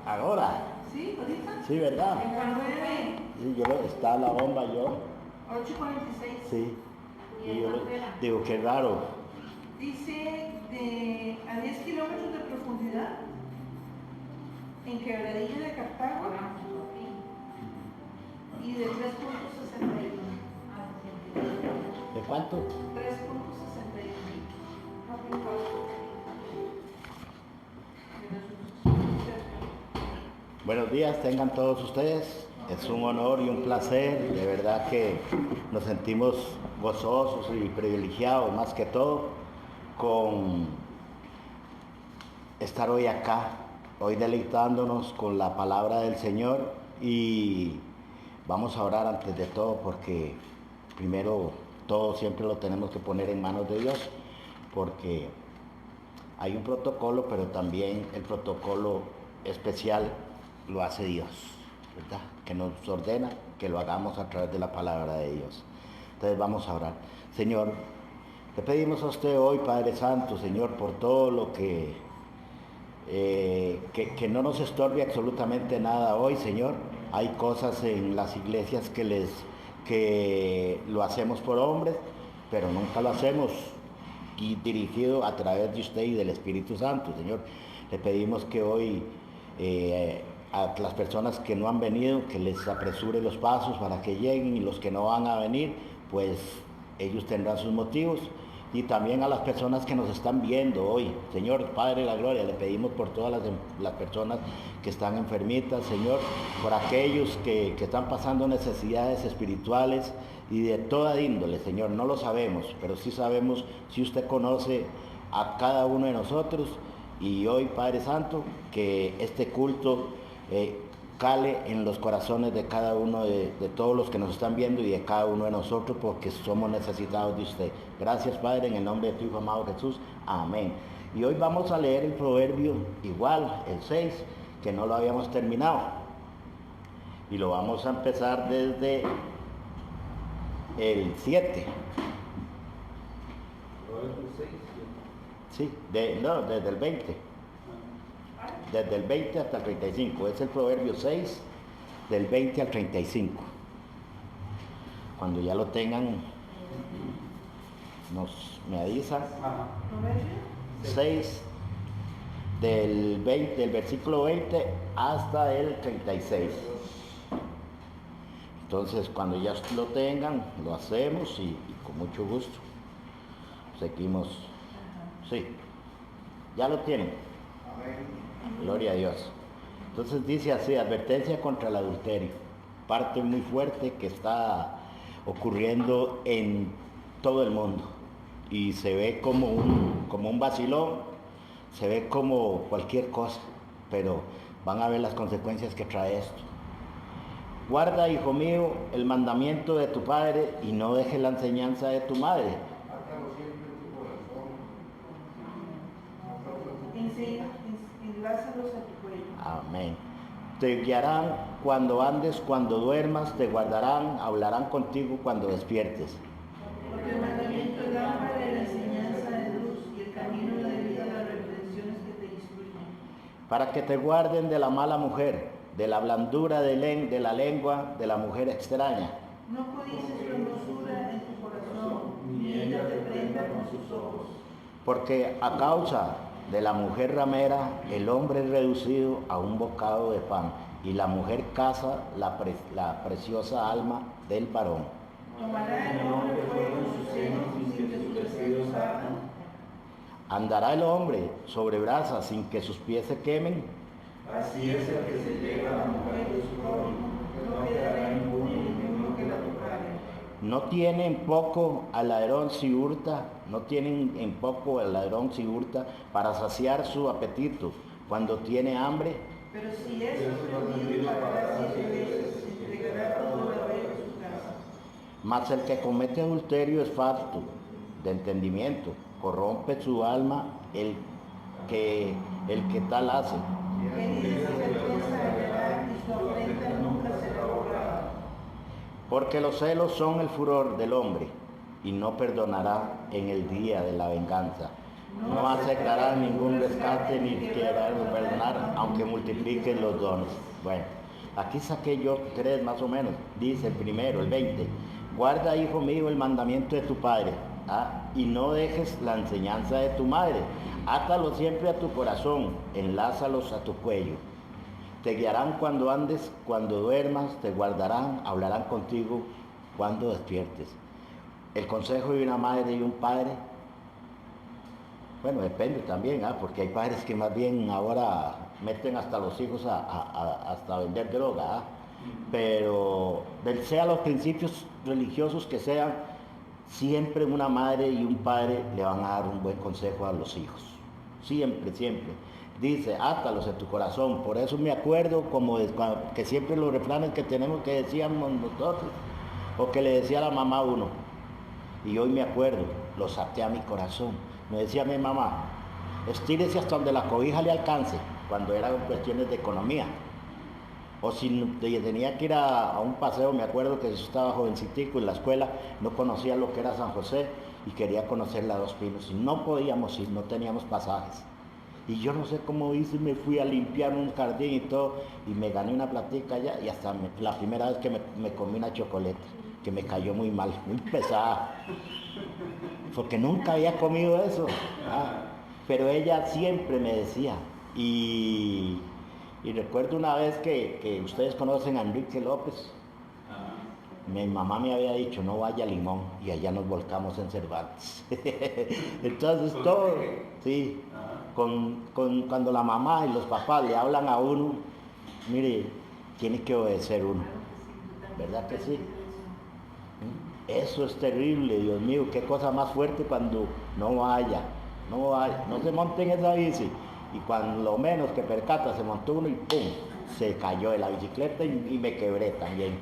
Ahora. ¿Sí? ¿Ahorita? Sí, ¿verdad? En las 9. Sí, está la bomba yo. 8:46. Sí. Y yo digo, qué raro. Dice a 10 kilómetros de profundidad, en Quebradilla de Cartago, y de 3.61. ¿De cuánto? 3.61. Buenos días, tengan todos ustedes. Es un honor y un placer, de verdad que nos sentimos gozosos y privilegiados más que todo con estar hoy acá, hoy deleitándonos con la palabra del Señor, y vamos a orar antes de todo porque primero todo siempre lo tenemos que poner en manos de Dios, porque hay un protocolo, pero también el protocolo especial lo hace Dios, ¿verdad? Que nos ordena que lo hagamos a través de la palabra de Dios. Entonces vamos a orar. Señor, te pedimos a usted hoy, Padre Santo, Señor, por todo lo que no nos estorbe absolutamente nada hoy, Señor. Hay cosas en las iglesias que lo hacemos por hombres, pero nunca lo hacemos y dirigido a través de usted y del Espíritu Santo, Señor. Le pedimos que hoy a las personas que no han venido, que les apresure los pasos para que lleguen, y los que no van a venir, pues ellos tendrán sus motivos. Y también a las personas que nos están viendo hoy, Señor, Padre de la Gloria, le pedimos por todas las personas que están enfermitas, Señor, por aquellos que están pasando necesidades espirituales y de toda índole, Señor. No lo sabemos, pero sí sabemos si usted conoce a cada uno de nosotros. Y hoy, Padre Santo, que este culto cale en los corazones de cada uno de todos los que nos están viendo y de cada uno de nosotros, porque somos necesitados de usted. Gracias, Padre, en el nombre de tu Hijo amado Jesús. Amén. Y hoy vamos a leer el proverbio igual, el 6, que no lo habíamos terminado. Y lo vamos a empezar desde el 7. Proverbio 6, Sí, desde el 20. Desde el 20 hasta el 35. Es el proverbio 6, del 20 al 35. Cuando ya lo tengan, me avisan. 6, del versículo 20 hasta el 36. Entonces, cuando ya lo tengan, lo hacemos y con mucho gusto seguimos. Sí, ya lo tienen. Gloria a Dios. Entonces dice así: advertencia contra el adulterio. Parte muy fuerte que está ocurriendo en todo el mundo. Y se ve como un vacilón, se ve como cualquier cosa, pero van a ver las consecuencias que trae esto. Guarda, hijo mío, el mandamiento de tu padre y no dejes la enseñanza de tu madre. Enlázalos a tu cuello. Amén. Te guiarán cuando andes, cuando duermas, te guardarán, hablarán contigo cuando despiertes. Porque el mandamiento es lámpara de la enseñanza de luz, y el camino de vida las reprensiones que te instruyen. Para que te guarden de la mala mujer, de la blandura de la lengua de la mujer extraña. No codices su hermosura en tu corazón, ni ella te prenda con sus ojos. Porque a causa de la mujer ramera, el hombre es reducido a un bocado de pan, y la mujer caza la preciosa alma del varón. Tomará el hombre fuego en sus senos sin que sus vestidos ardan. Andará el hombre sobre brasas sin que sus pies se quemen. Así es el que se llega a la mujer de su prójimo, no quedará impune ninguno que la tocare. No tiene en poco al ladrón si hurta, no tienen en poco al ladrón si hurta para saciar su apetito cuando tiene hambre. Pero si es sorprendido, pagará 7 veces, entregará todo el haber de su casa. Mas el que comete adulterio es falto de entendimiento, corrompe su alma el que tal hace. Que dice su vergüenza hallará y su afrenta nunca será borrada. Porque los celos son el furor del hombre, y no perdonará en el día de la venganza. no aceptarán ningún rescate ni quieran perdonar, aunque multipliquen los dones. Bueno, aquí saqué yo 3 más o menos. Dice el primero, el 20. Guarda, hijo mío, el mandamiento de tu padre, y no dejes la enseñanza de tu madre. Átalos siempre a tu corazón, enlázalos a tu cuello. Te guiarán cuando andes, cuando duermas, te guardarán, hablarán contigo cuando despiertes. El consejo de una madre y un padre, bueno, depende también, porque hay padres que más bien ahora meten hasta los hijos hasta vender droga, pero sea los principios religiosos que sean, siempre una madre y un padre le van a dar un buen consejo a los hijos, siempre, siempre. Dice, átalos en tu corazón. Por eso me acuerdo que siempre los refranes que tenemos que decíamos nosotros, o que le decía la mamá a uno, y hoy me acuerdo, los até a mi corazón. Me decía mi mamá, estírese hasta donde la cobija le alcance, cuando eran cuestiones de economía. O si tenía que ir a un paseo, me acuerdo que yo estaba jovencitico en la escuela, no conocía lo que era San José y quería conocer la Dos Pinos y no podíamos ir, no teníamos pasajes. Y yo no sé cómo hice, me fui a limpiar un jardín y todo, y me gané una platica allá, y hasta la primera vez que me comí una chocolate, que me cayó muy mal, muy pesada, porque nunca había comido eso. Pero ella siempre me decía, y recuerdo una vez que ustedes conocen a Enrique López, mi mamá me había dicho, no vaya a Limón, y allá nos volcamos en Cervantes. Entonces todo, sí, cuando la mamá y los papás le hablan a uno, mire, tiene que obedecer uno, ¿verdad que sí? Eso es terrible, Dios mío, qué cosa más fuerte cuando no se monte en esa bici, y cuando lo menos que percata se montó uno y ¡pum!, se cayó de la bicicleta y me quebré también.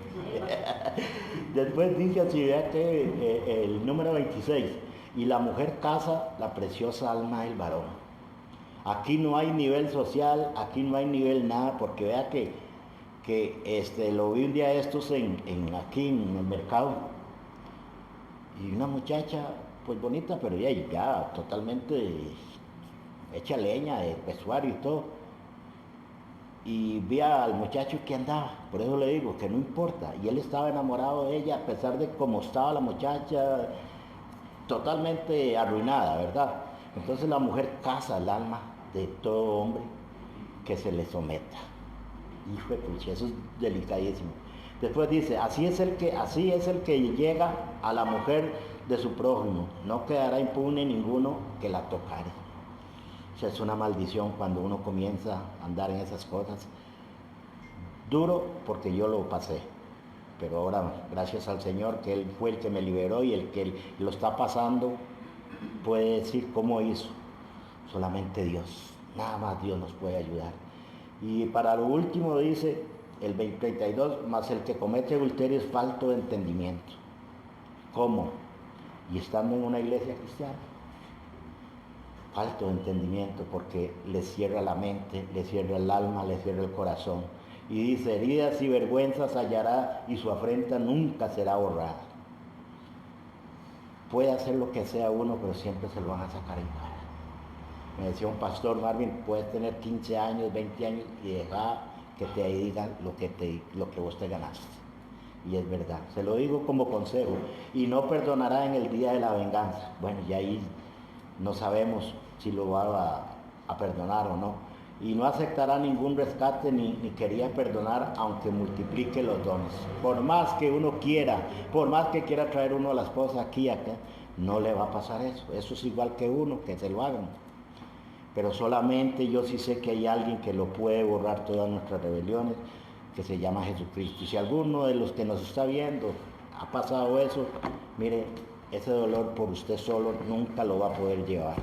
Después dice así, vea que el número 26, y la mujer casa la preciosa alma del varón. Aquí no hay nivel social, aquí no hay nivel nada, porque vea que lo vi un día estos aquí en el mercado, y una muchacha pues bonita, pero ya totalmente hecha leña de vestuario y todo, y vi al muchacho que andaba, por eso le digo que no importa, y él estaba enamorado de ella a pesar de cómo estaba la muchacha, totalmente arruinada, ¿verdad? Entonces la mujer casa el alma de todo hombre que se le someta. Hijo de pucha, eso es delicadísimo. Después dice, así es el que llega a la mujer de su prójimo, no quedará impune ninguno que la tocare. O sea, es una maldición cuando uno comienza a andar en esas cosas. Duro porque yo lo pasé, pero ahora gracias al Señor que Él fue el que me liberó, y el que lo está pasando puede decir cómo hizo. Solamente Dios, nada más Dios nos puede ayudar. Y para lo último dice el 32, más el que comete adulterio es falto de entendimiento. ¿Cómo? Y estando en una iglesia cristiana, falto de entendimiento, porque le cierra la mente, le cierra el alma, le cierra el corazón. Y dice, heridas y vergüenzas hallará, y su afrenta nunca será borrada. Puede hacer lo que sea uno, pero siempre se lo van a sacar en cara. Me decía un pastor, Marvin, puedes tener 15 años, 20 años y dejar que te digan lo que vos te ganaste. Y es verdad, se lo digo como consejo. Y no perdonará en el día de la venganza. Bueno, y ahí no sabemos si lo va a perdonar o no. Y no aceptará ningún rescate ni quería perdonar, aunque multiplique los dones. Por más que uno quiera, por más que quiera traer uno a la esposa aquí y acá, no le va a pasar eso. Eso es igual que uno, que se lo hagan. Pero solamente yo sí sé que hay alguien que lo puede borrar todas nuestras rebeliones, que se llama Jesucristo. Y si alguno de los que nos está viendo ha pasado eso, mire, ese dolor por usted solo nunca lo va a poder llevar.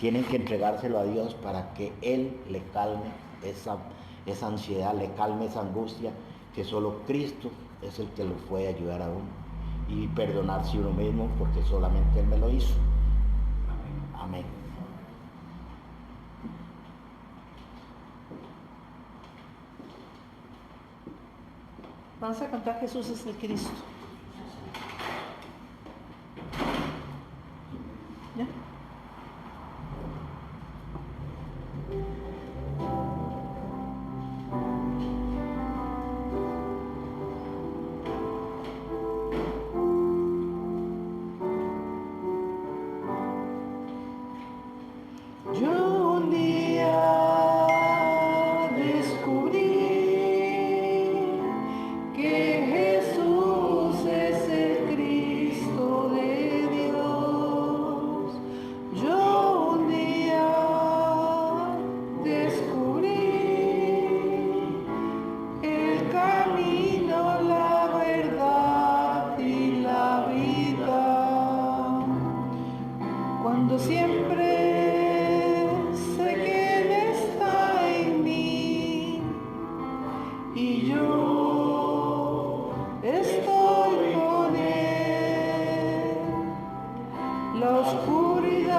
Tienen que entregárselo a Dios para que Él le calme esa ansiedad, le calme esa angustia, que solo Cristo es el que lo puede ayudar a uno. Y perdonarse uno mismo, porque solamente Él me lo hizo. Amén. Vamos a cantar Jesús es el Cristo. ¿Ya? Yo un día descubrí que Jesús es el Cristo de Dios. Yo un día descubrí el camino, la verdad y la vida. Cuando siempre sé que Él está en mí y yo estoy con Él, la oscuridad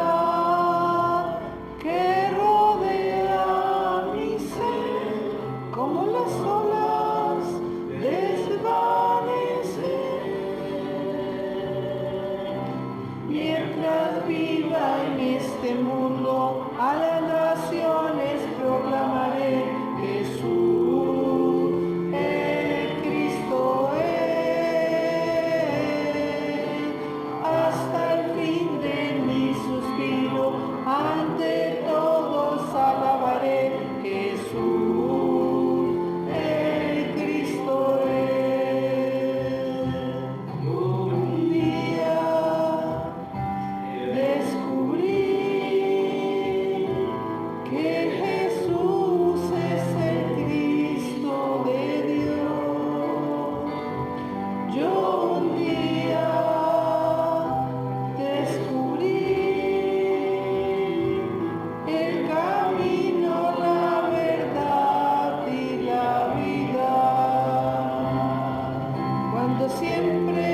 que rodea mi ser, como las olas desvanece. Mientras viva en este mundo, a las naciones proclamaré: Jesús, el Cristo es. Hasta el fin de mi suspiro, ante todos alabaré: Jesús, el Cristo es. Un día descubrí que Jesús es el Cristo de Dios. Yo un día descubrí el camino, la verdad y la vida. Cuando siempre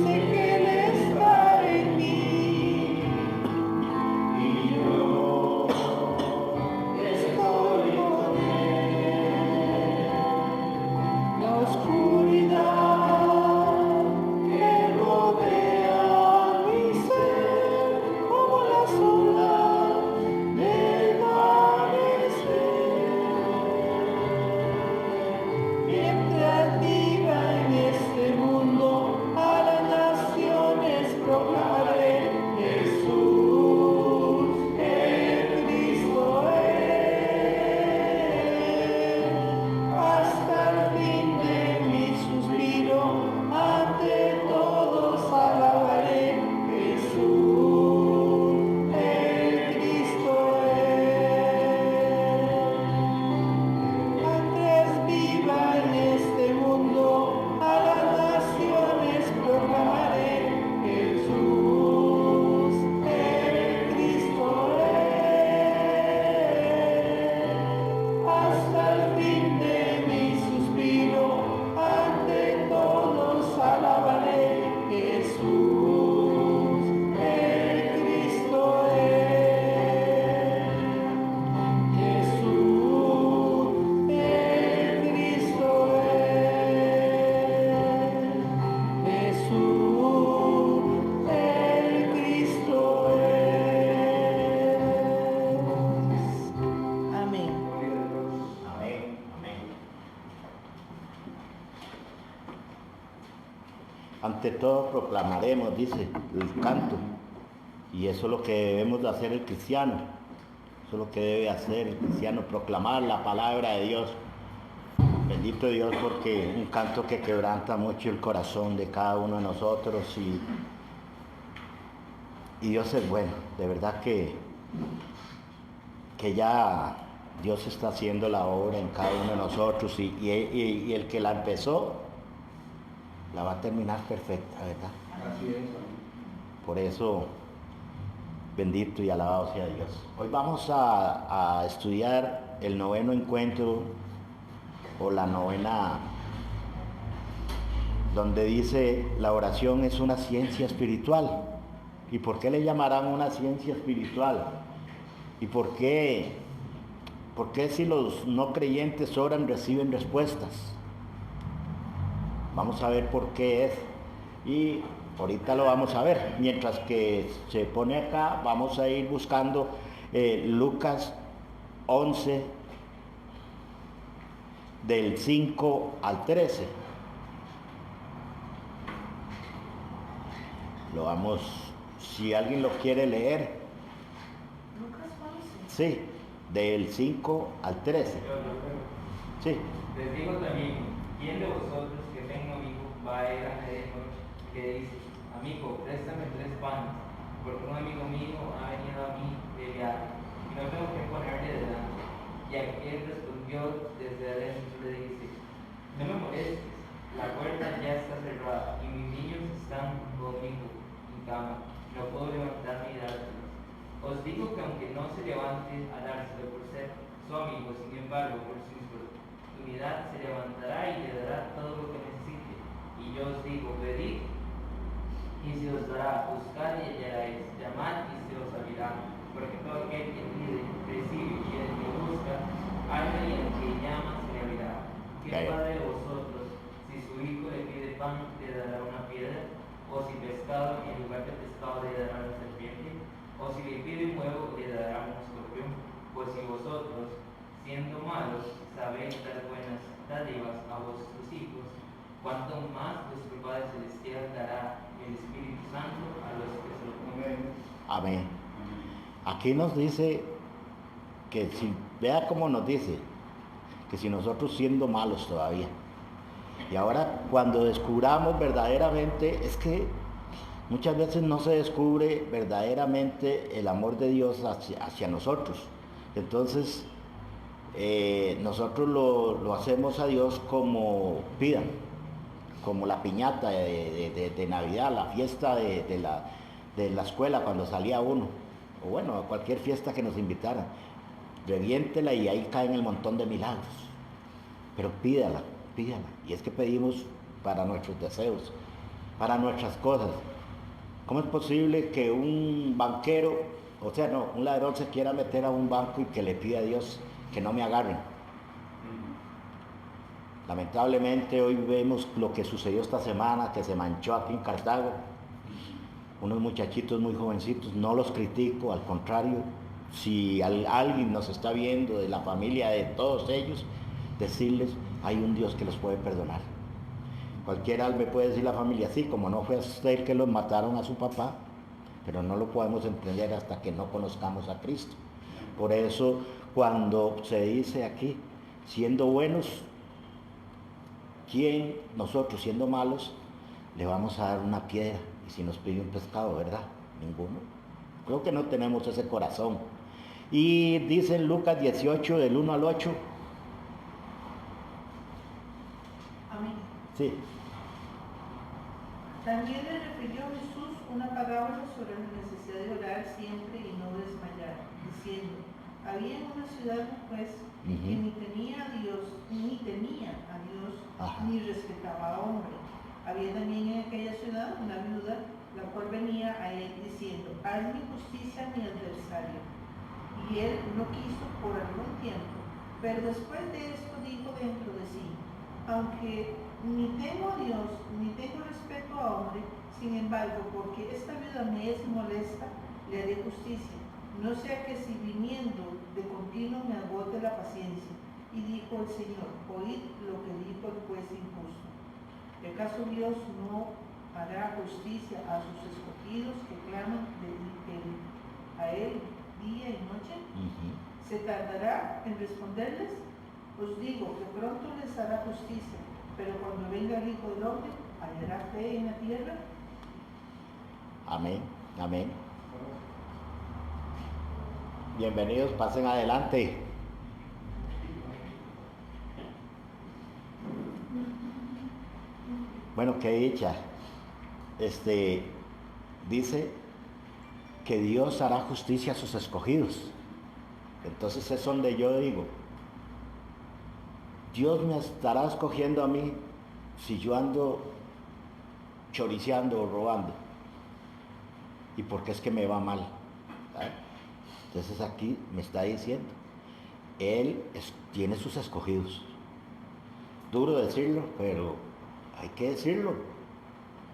sé que Él está en mí y yo estoy con Él, la oscuridad que rodea mi ser, como las olas del amanecer. Mientras viva en este mundo, a las naciones proclamaré: Jesús, el Cristo es. Hasta el fin de mi suspiro, ante todos alabaré: Jesús, el Cristo es. Mientras viva en este mundo, a las naciones proclamaré: Jesús, el Cristo es. Hasta el fin de mi suspiro, ante todos alabaré: Jesús, el Cristo es. Jesús, el Cristo es. Jesús, el Cristo es. Amén. Amén, amén. Ante todo proclamaremos, dice el canto, y eso es lo que debemos de hacer el cristiano. Eso es lo que debe hacer el cristiano, proclamar la palabra de Dios. Bendito Dios, porque un canto que quebranta mucho el corazón de cada uno de nosotros, y Dios es bueno. De verdad que ya Dios está haciendo la obra en cada uno de nosotros, y el que la empezó la va a terminar perfecta, ¿verdad? Así es. Por eso, bendito y alabado sea Dios. Hoy vamos a estudiar el noveno encuentro, o la novena, donde dice: la oración es una ciencia espiritual. ¿Y por qué le llamarán una ciencia espiritual? ¿Y por qué si los no creyentes oran reciben respuestas? Vamos a ver por qué es, y ahorita lo vamos a ver. Mientras que se pone acá, vamos a ir buscando Lucas 11, del 5 al 13. Lo vamos, si alguien lo quiere leer, Sí, del 5 al 13. Sí. Les digo también, ¿quién de vosotros que tenga un hijo va a ir a medianoche que dice, amigo, préstame 3 panes, porque un amigo mío ha venido a mí de viaje y no tengo que ponerle delante? Y aquel respondió desde adentro, le dice, no me molestes, la puerta ya está cerrada y mis niños están conmigo en cama, no puedo levantarme y dárselos. Os digo que aunque no se levante a dárselo por ser su amigo, sin embargo, por su importunidad se levantará y le dará todo lo que necesite. Y yo os digo, pedid y se os dará, buscad y hallaréis, llamad y se os abrirá. Porque todo aquel que pide, recibe, y el que busca, halla, y el que llama se le abrirá. ¿Qué padre de vosotros, si su hijo le pide pan, le dará una piedra? ¿O si pescado, en lugar de pescado, le dará una serpiente? O si le pide un huevo, le dará un escorpión. Pues si vosotros, siendo malos, sabéis dar buenas dádivas a vuestros hijos, cuánto más vuestro Padre Celestial dará el Espíritu Santo a los que se lo piden. Amén. Aquí nos dice que si, vea cómo nos dice, que si nosotros siendo malos todavía. Y ahora cuando descubramos verdaderamente, es que muchas veces no se descubre verdaderamente el amor de Dios hacia nosotros. Entonces, nosotros lo hacemos a Dios como pidan, como la piñata de Navidad, la fiesta de la escuela cuando salía uno, o bueno, a cualquier fiesta que nos invitaran. Reviéntela y ahí caen el montón de milagros. Pero pídala. Y es que pedimos para nuestros deseos, para nuestras cosas. ¿Cómo es posible que un banquero, un ladrón se quiera meter a un banco y que le pida a Dios que no me agarren? Lamentablemente hoy vemos lo que sucedió esta semana, que se manchó aquí en Cartago. Unos muchachitos muy jovencitos, no los critico, al contrario, si alguien nos está viendo de la familia de todos ellos, decirles, hay un Dios que los puede perdonar. Cualquiera me puede decir la familia, sí, como no fue usted el que los mataron a su papá, pero no lo podemos entender hasta que no conozcamos a Cristo. Por eso, cuando se dice aquí, siendo buenos, ¿quién nosotros siendo malos le vamos a dar una piedra? Y si nos pide un pescado, ¿verdad? Ninguno. Creo que no tenemos ese corazón. Y dice en Lucas 18, del 1 al 8. Amén. Sí. También le refirió Jesús una parábola sobre la necesidad de orar siempre y no desmayar, diciendo, había en una ciudad un juez que ni temía a Dios, Ajá. ni respetaba a hombre. Había también en aquella ciudad una viuda, la cual venía a él diciendo, hazme justicia a mi adversario. Y él no quiso por algún tiempo, pero después de esto dijo dentro de sí, aunque ni temo a Dios, ni tengo respeto a hombre, sin embargo, porque esta viuda me es molesta, le haré justicia, no sea que si viniendo de continuo me agote la paciencia. Y dijo el Señor, oíd lo que dijo el juez injusto. ¿Acaso Dios no hará justicia a sus escogidos que claman a Él día y noche? ¿Se tardará en responderles? Os digo que pronto les hará justicia, pero cuando venga el Hijo del Hombre, ¿hallará fe en la tierra? Amén, amén. Bienvenidos, pasen adelante. Bueno, qué dicha. Dice que Dios hará justicia a sus escogidos. Entonces es donde yo digo, Dios me estará escogiendo a mí si yo ando choriceando o robando. ¿Y por qué es que me va mal? ¿Verdad? Entonces aquí me está diciendo, Él tiene sus escogidos. Duro decirlo, pero hay que decirlo,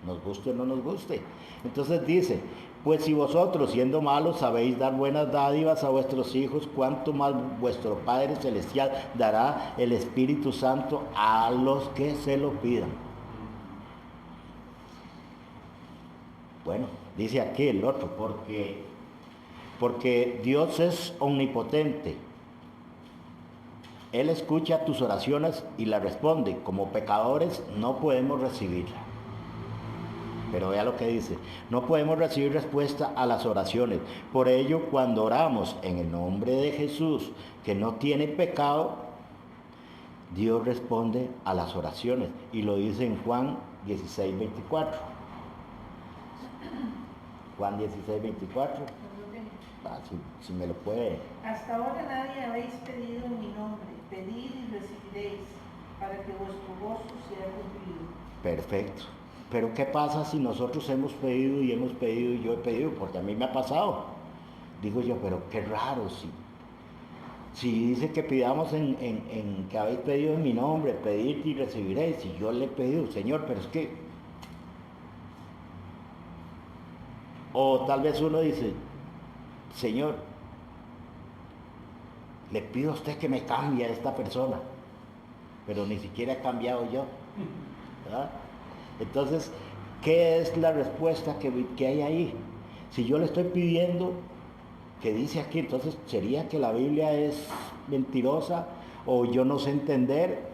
nos guste o no nos guste. Entonces dice, pues si vosotros siendo malos sabéis dar buenas dádivas a vuestros hijos, cuánto más vuestro Padre Celestial dará el Espíritu Santo a los que se lo pidan. Bueno, dice aquí el otro, porque porque Dios es omnipotente. Él escucha tus oraciones y las responde. Como pecadores no podemos recibirla. Pero vea lo que dice, no podemos recibir respuesta a las oraciones. Por ello, cuando oramos en el nombre de Jesús, que no tiene pecado, Dios responde a las oraciones. Y lo dice en Juan 16:24. Juan 16:24. Si me lo puede. Hasta ahora nadie habéis pedido en mi nombre. Pedid y recibiréis, para que vuestro gozo sea cumplido. Perfecto. Pero ¿qué pasa si nosotros hemos pedido y yo he pedido? Porque a mí me ha pasado. Digo yo, pero qué raro, si dice que pidamos en que habéis pedido en mi nombre, pedid y recibiréis. Y yo le he pedido, Señor, pero es que... O tal vez uno dice, Señor, le pido a usted que me cambie a esta persona, pero ni siquiera he cambiado yo, ¿verdad? Entonces, ¿qué es la respuesta que hay ahí? Si yo le estoy pidiendo, que dice aquí, entonces sería que la Biblia es mentirosa o yo no sé entender.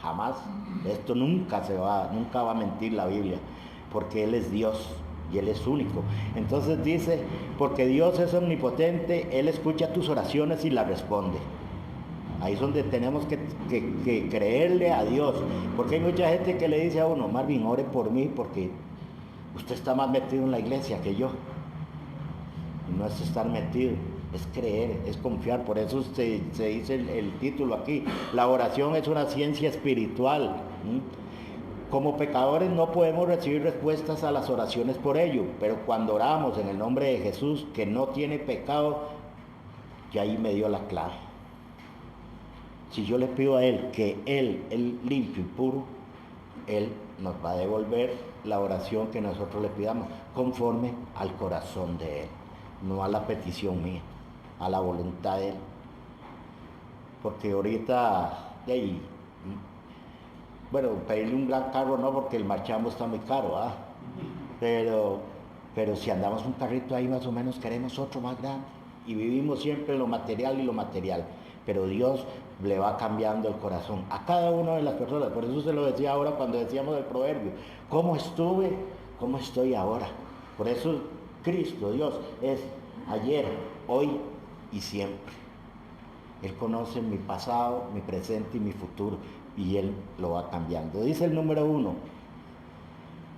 Jamás. Esto nunca va a mentir la Biblia, porque Él es Dios y Él es único. Entonces dice, porque Dios es omnipotente, Él escucha tus oraciones y las responde. Ahí es donde tenemos que creerle a Dios, porque hay mucha gente que le dice a uno, Marvin, ore por mí porque usted está más metido en la iglesia que yo. Y no es estar metido, es creer, es confiar. Por eso se dice el título aquí, la oración es una ciencia espiritual. Como pecadores no podemos recibir respuestas a las oraciones por ello, pero cuando oramos en el nombre de Jesús, que no tiene pecado, ya ahí me dio la clave. Si yo le pido a Él que Él limpio y puro, Él nos va a devolver la oración que nosotros le pidamos, conforme al corazón de Él, no a la petición mía, a la voluntad de Él. Porque ahorita, bueno, pedirle un gran carro no, porque el marchamo está muy caro, ¿ah? Pero si andamos un carrito ahí, más o menos queremos otro más grande. Y vivimos siempre lo material y lo material. Pero Dios le va cambiando el corazón a cada una de las personas. Por eso se lo decía ahora cuando decíamos el proverbio. ¿Cómo estuve? ¿Cómo estoy ahora? Por eso Cristo, Dios, es ayer, hoy y siempre. Él conoce mi pasado, mi presente y mi futuro. Y Él lo va cambiando. Dice el número 1.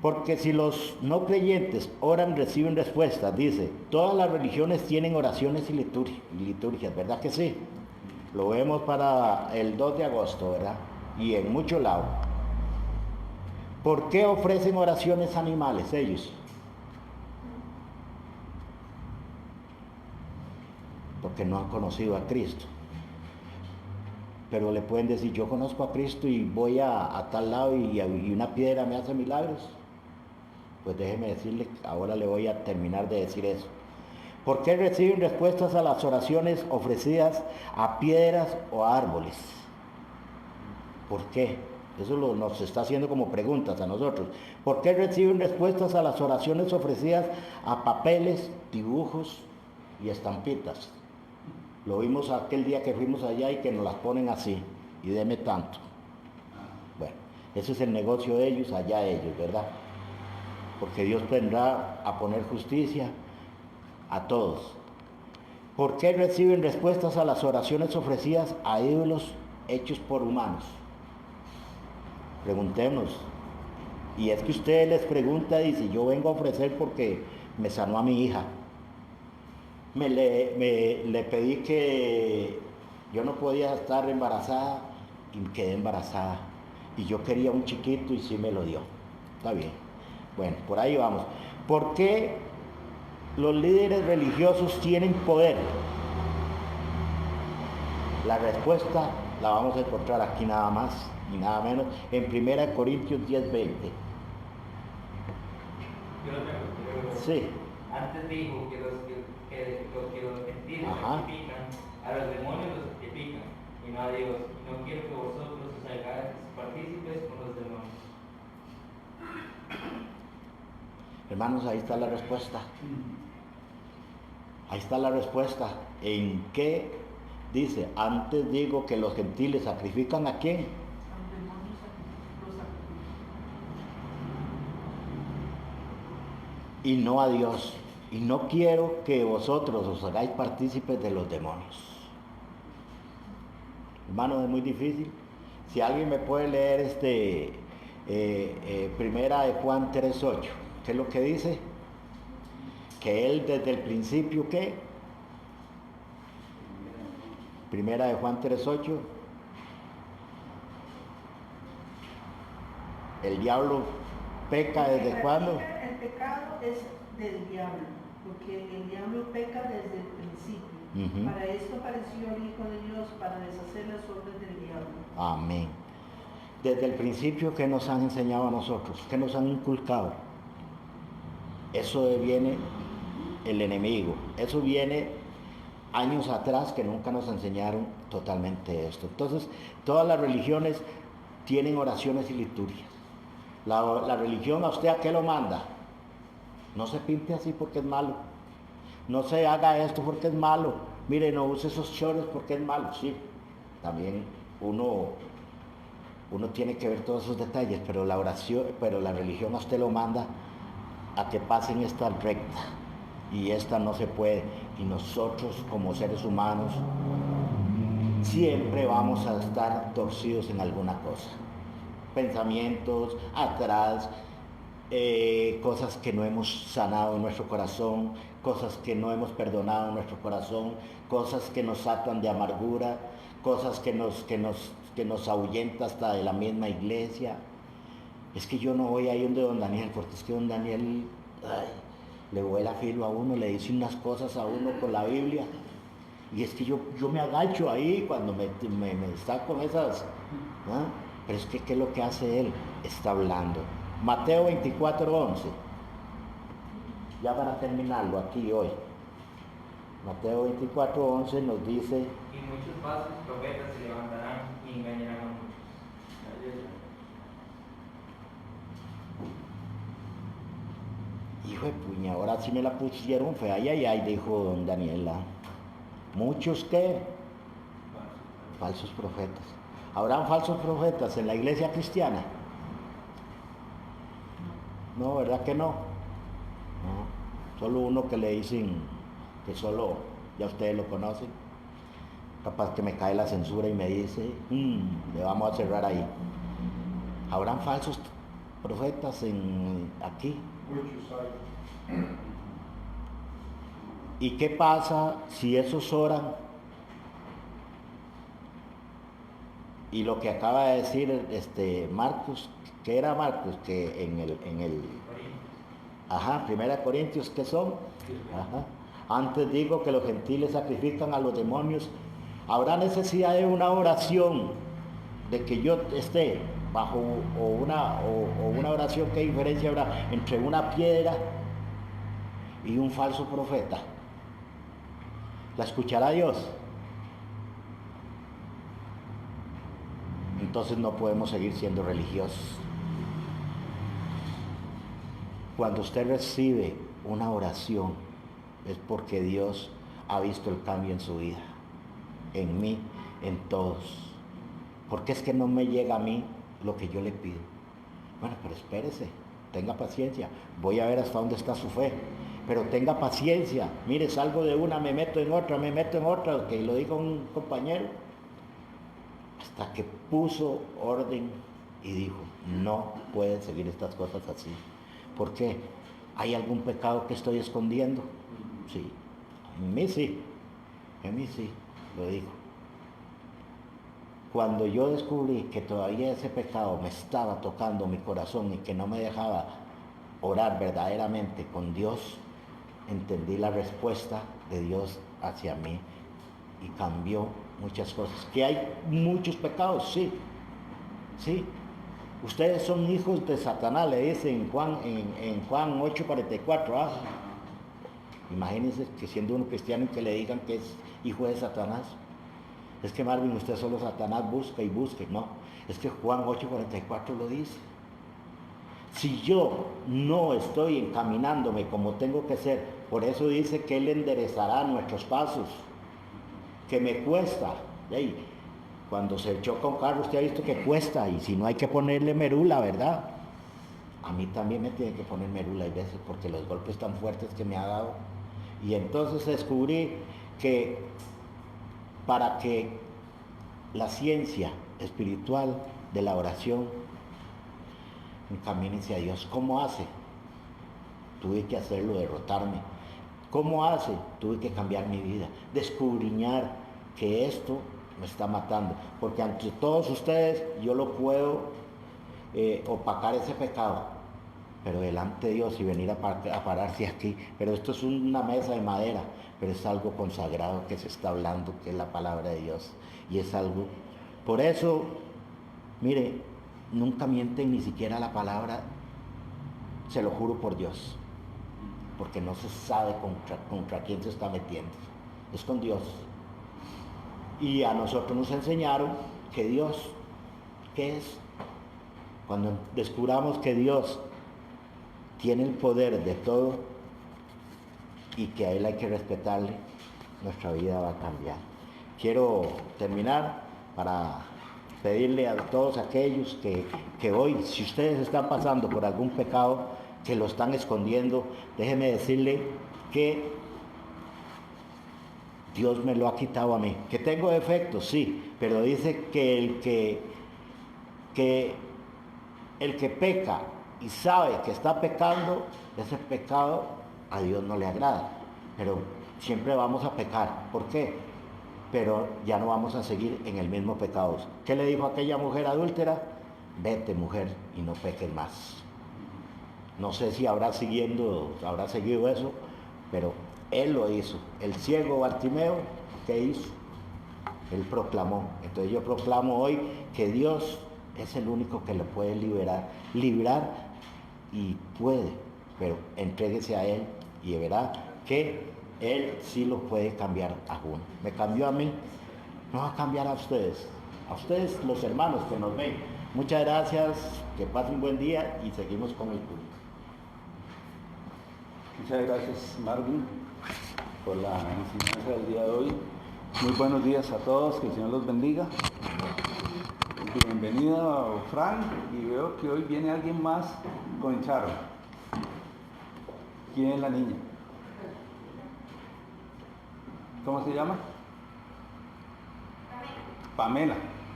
Porque si los no creyentes oran, reciben respuestas. Dice, todas las religiones tienen oraciones y liturgias, ¿verdad que sí? Lo vemos para el 2 de agosto, ¿verdad? Y en muchos lados. ¿Por qué ofrecen oraciones animales ellos? Porque no han conocido a Cristo. Pero le pueden decir, yo conozco a Cristo y voy a tal lado y una piedra me hace milagros. Pues déjeme decirle, ahora le voy a terminar de decir eso. ¿Por qué reciben respuestas a las oraciones ofrecidas a piedras o a árboles? ¿Por qué? Eso nos está haciendo como preguntas a nosotros. ¿Por qué reciben respuestas a las oraciones ofrecidas a papeles, dibujos y estampitas? Lo vimos aquel día que fuimos allá y que nos las ponen así, y deme tanto. Bueno, ese es el negocio de ellos, allá ellos, ¿verdad? Porque Dios vendrá a poner justicia a todos. ¿Por qué reciben respuestas a las oraciones ofrecidas a ídolos hechos por humanos? Preguntemos. Y es que usted les pregunta, dice, yo vengo a ofrecer porque me sanó a mi hija. Le pedí que yo no podía estar embarazada y quedé embarazada. Y yo quería un chiquito y sí me lo dio. Está bien. Bueno, por ahí vamos. ¿Por qué los líderes religiosos tienen poder? La respuesta la vamos a encontrar aquí nada más y nada menos en 1 Corintios 10:20. Yo lo tengo. Sí. Antes dijo que los gentiles santifican, a los demonios los santifican, y no a Dios. Y no quiero que vosotros os hagáis partícipes con los demonios. Hermanos, ahí está la respuesta. Ahí está la respuesta. ¿En qué? Dice, antes digo que los gentiles sacrifican ¿a quién? Al demonio los sacrifica. Y no a Dios. Y no quiero que vosotros os hagáis partícipes de los demonios. Hermano, es muy difícil. Si alguien me puede leer primera de Juan 3:8, ¿qué es lo que dice? Que él desde el principio, ¿qué? Primera de Juan 3:8. El diablo peca desde cuándo? El pecado es del diablo, porque el diablo peca desde el principio. Para esto apareció el Hijo de Dios, para deshacer las obras del diablo. Amén. Desde el principio, ¿qué nos han enseñado a nosotros? ¿Qué nos han inculcado? Eso viene el enemigo. Eso viene años atrás que nunca nos enseñaron totalmente esto. Entonces, todas las religiones tienen oraciones y liturgias. La religión, ¿a usted a qué lo manda? No se pinte así porque es malo. No se haga esto porque es malo. Mire, no use esos chores porque es malo. Sí, también uno tiene que ver todos esos detalles, pero la oración, pero la religión a usted lo manda a que pasen esta recta. Y esta no se puede. Y nosotros como seres humanos siempre vamos a estar torcidos en alguna cosa. Pensamientos atrás, cosas que no hemos sanado en nuestro corazón, cosas que no hemos perdonado en nuestro corazón, cosas que nos atan de amargura, cosas que nos ahuyenta hasta de la misma iglesia. Es que yo no voy ahí donde don Daniel, porque es que don Daniel le vuela filo a uno, le dice unas cosas a uno con la Biblia. Y es que yo me agacho ahí cuando me está con esas. ¿Ah? Pero es que ¿qué es lo que hace él? Está hablando. Mateo 24:11. Ya para terminarlo aquí hoy. Mateo 24:11 nos dice. Y muchos falsos profetas se levantarán y engañarán a muchos. Hijo de puña, ahora sí me la pusieron fea. Ay, dijo don Daniela. Muchos que falsos profetas. ¿Habrán falsos profetas en la iglesia cristiana? No, ¿verdad que no? No. Solo uno que le dicen que solo, ya ustedes lo conocen. Capaz que me cae la censura y me dice, le vamos a cerrar ahí. ¿Habrán falsos profetas aquí? Muchos hay. ¿Y qué pasa si esos oran? Y lo que acaba de decir Marcos, ¿qué era Marcos? Que en el 1 Corintios, ¿qué son? Antes digo que los gentiles sacrifican a los demonios. Habrá necesidad de una oración, de que yo esté bajo una oración. ¿Qué diferencia habrá entre una piedra y un falso profeta? ¿La escuchará Dios? Entonces no podemos seguir siendo religiosos. Cuando usted recibe una oración es porque Dios ha visto el cambio en su vida, en mí, en todos. Porque es que no me llega a mí lo que yo le pido. Bueno, pero espérese, tenga paciencia. Voy a ver hasta dónde está su fe. Pero tenga paciencia. Mire, salgo de una, me meto en otra, que lo dijo un compañero. Hasta que puso orden y dijo, no pueden seguir estas cosas así. ¿Por qué? ¿Hay algún pecado que estoy escondiendo? Sí, en mí sí, lo digo. Cuando yo descubrí que todavía ese pecado me estaba tocando mi corazón y que no me dejaba orar verdaderamente con Dios, entendí la respuesta de Dios hacia mí y cambió muchas cosas. ¿Que hay muchos pecados? Sí. Ustedes son hijos de Satanás, le dice en Juan 8:44. Imagínense que siendo uno cristiano y que le digan que es hijo de Satanás. Es que Marvin, usted solo Satanás busca y busque. No, es que Juan 8:44 lo dice. Si yo no estoy encaminándome como tengo que ser Por eso dice que Él enderezará nuestros pasos, que me cuesta. Ey, cuando se choca un carro, usted ha visto que cuesta, y si no hay que ponerle merula, ¿verdad? A mí también me tiene que poner merula a veces, porque los golpes tan fuertes que me ha dado. Y entonces descubrí que para que la ciencia espiritual de la oración encamine hacia Dios, ¿cómo hace? Tuve que hacerlo, derrotarme. ¿Cómo hace? Tuve que cambiar mi vida, descubriñar que esto me está matando, porque ante todos ustedes yo lo puedo opacar ese pecado, pero delante de Dios y venir a pararse aquí, pero esto es una mesa de madera, pero es algo consagrado que se está hablando, que es la palabra de Dios, y es algo, por eso, mire, nunca mienten ni siquiera la palabra, se lo juro por Dios, porque no se sabe contra quién se está metiendo, es con Dios. Y a nosotros nos enseñaron que Dios, ¿qué es? Cuando descubramos que Dios tiene el poder de todo y que a Él hay que respetarle, nuestra vida va a cambiar. Quiero terminar para pedirle a todos aquellos que hoy, si ustedes están pasando por algún pecado, que lo están escondiendo, déjenme decirle que Dios me lo ha quitado a mí. Que tengo defectos, sí, pero dice que el que peca y sabe que está pecando, ese pecado a Dios no le agrada. Pero siempre vamos a pecar. ¿Por qué? Pero ya no vamos a seguir en el mismo pecado. ¿Qué le dijo aquella mujer adúltera? Vete, mujer, y no peques más. No sé si habrá seguido eso, pero Él lo hizo. El ciego Bartimeo, ¿qué hizo? Él proclamó. Entonces yo proclamo hoy que Dios es el único que lo puede librar y puede, pero entréguese a Él y verá que Él sí lo puede cambiar a uno. Me cambió a mí, no va a cambiar a ustedes los hermanos que nos ven. Muchas gracias, que pasen un buen día y seguimos con el culto. Muchas gracias, Marvin, por la enseñanza del día de hoy. Muy buenos días a todos, que el Señor los bendiga. Bienvenido, Frank, y veo que hoy viene alguien más con Charo. ¿Quién es la niña? ¿Cómo se llama? Pamela.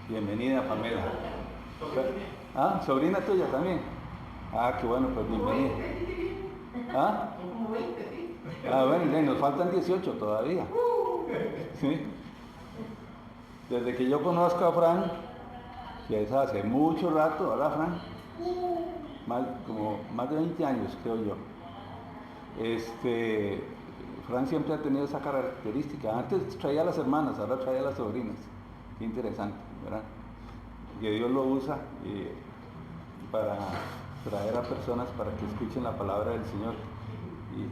Bienvenida, Pamela. ¿Ah? ¿Sobrina tuya también? Ah, qué bueno, pues bienvenida. ¿Ah? Ah, bueno, nos faltan 18 todavía. ¿Sí? Desde que yo conozco a Fran, que es hace mucho rato, ¿verdad, Fran? Más de 20 años, creo yo. Fran siempre ha tenido esa característica. Antes traía a las hermanas, ahora trae a las sobrinas. Qué interesante, ¿verdad? Que Dios lo usa para traer a personas para que escuchen la palabra del Señor.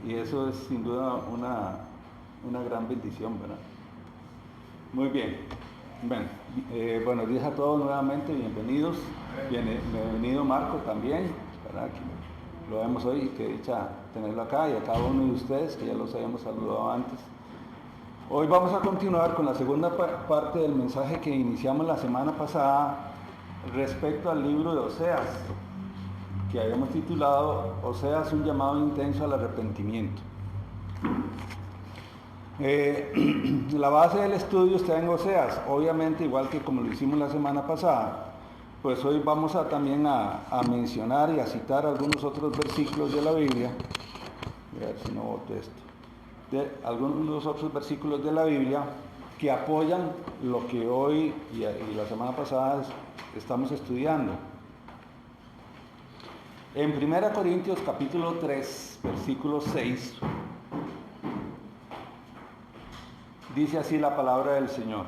Y eso es sin duda una gran bendición, ¿verdad? Muy bien. Bueno, buenos días a todos nuevamente, bienvenidos. Bienvenido Marco también, ¿verdad? Que lo vemos hoy y qué dicha tenerlo acá, y a cada uno de ustedes que ya los habíamos saludado antes. Hoy vamos a continuar con la segunda parte del mensaje que iniciamos la semana pasada respecto al libro de Oseas, que habíamos titulado Oseas, un llamado intenso al arrepentimiento. La base del estudio está en Oseas, obviamente igual que como lo hicimos la semana pasada, pues hoy vamos también a mencionar y a citar algunos otros versículos de la Biblia. Voy a ver si no boto esto. Algunos otros versículos de la Biblia que apoyan lo que hoy y la semana pasada estamos estudiando. En 1 Corintios capítulo 3, versículo 6, dice así la palabra del Señor.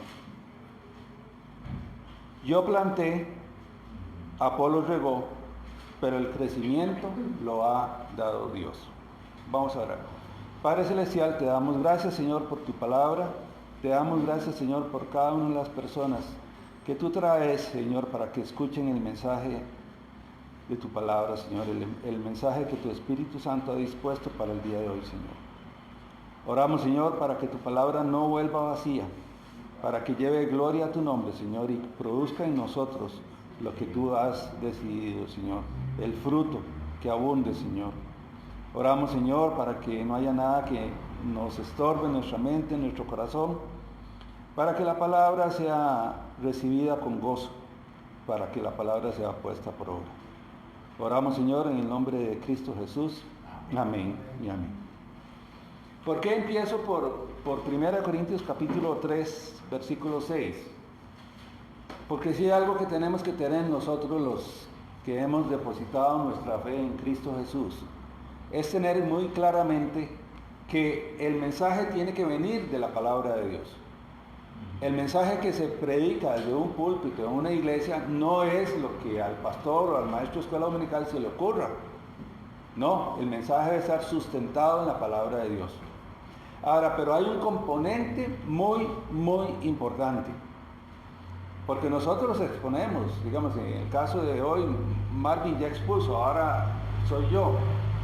Yo planté, Apolos regó, pero el crecimiento lo ha dado Dios. Vamos a orar. Padre Celestial, te damos gracias, Señor, por tu palabra. Te damos gracias, Señor, por cada una de las personas que tú traes, Señor, para que escuchen el mensaje de tu palabra, Señor, el mensaje que tu Espíritu Santo ha dispuesto para el día de hoy, Señor. Oramos, Señor, para que tu palabra no vuelva vacía, para que lleve gloria a tu nombre, Señor, y produzca en nosotros lo que tú has decidido, Señor, el fruto que abunde, Señor. Oramos, Señor, para que no haya nada que nos estorbe en nuestra mente, en nuestro corazón, para que la palabra sea recibida con gozo, para que la palabra sea puesta por obra. Oramos, Señor, en el nombre de Cristo Jesús. Amén y amén. ¿Por qué empiezo por 1 Corintios capítulo 3, versículo 6? Porque si hay algo que tenemos que tener nosotros los que hemos depositado nuestra fe en Cristo Jesús, es tener muy claramente que el mensaje tiene que venir de la palabra de Dios. El mensaje que se predica desde un púlpito en una iglesia no es lo que al pastor o al maestro de escuela dominical se le ocurra. No, el mensaje debe estar sustentado en la palabra de Dios. Ahora, pero hay un componente muy, muy importante. Porque nosotros exponemos, digamos, en el caso de hoy, Marvin ya expuso, ahora soy yo.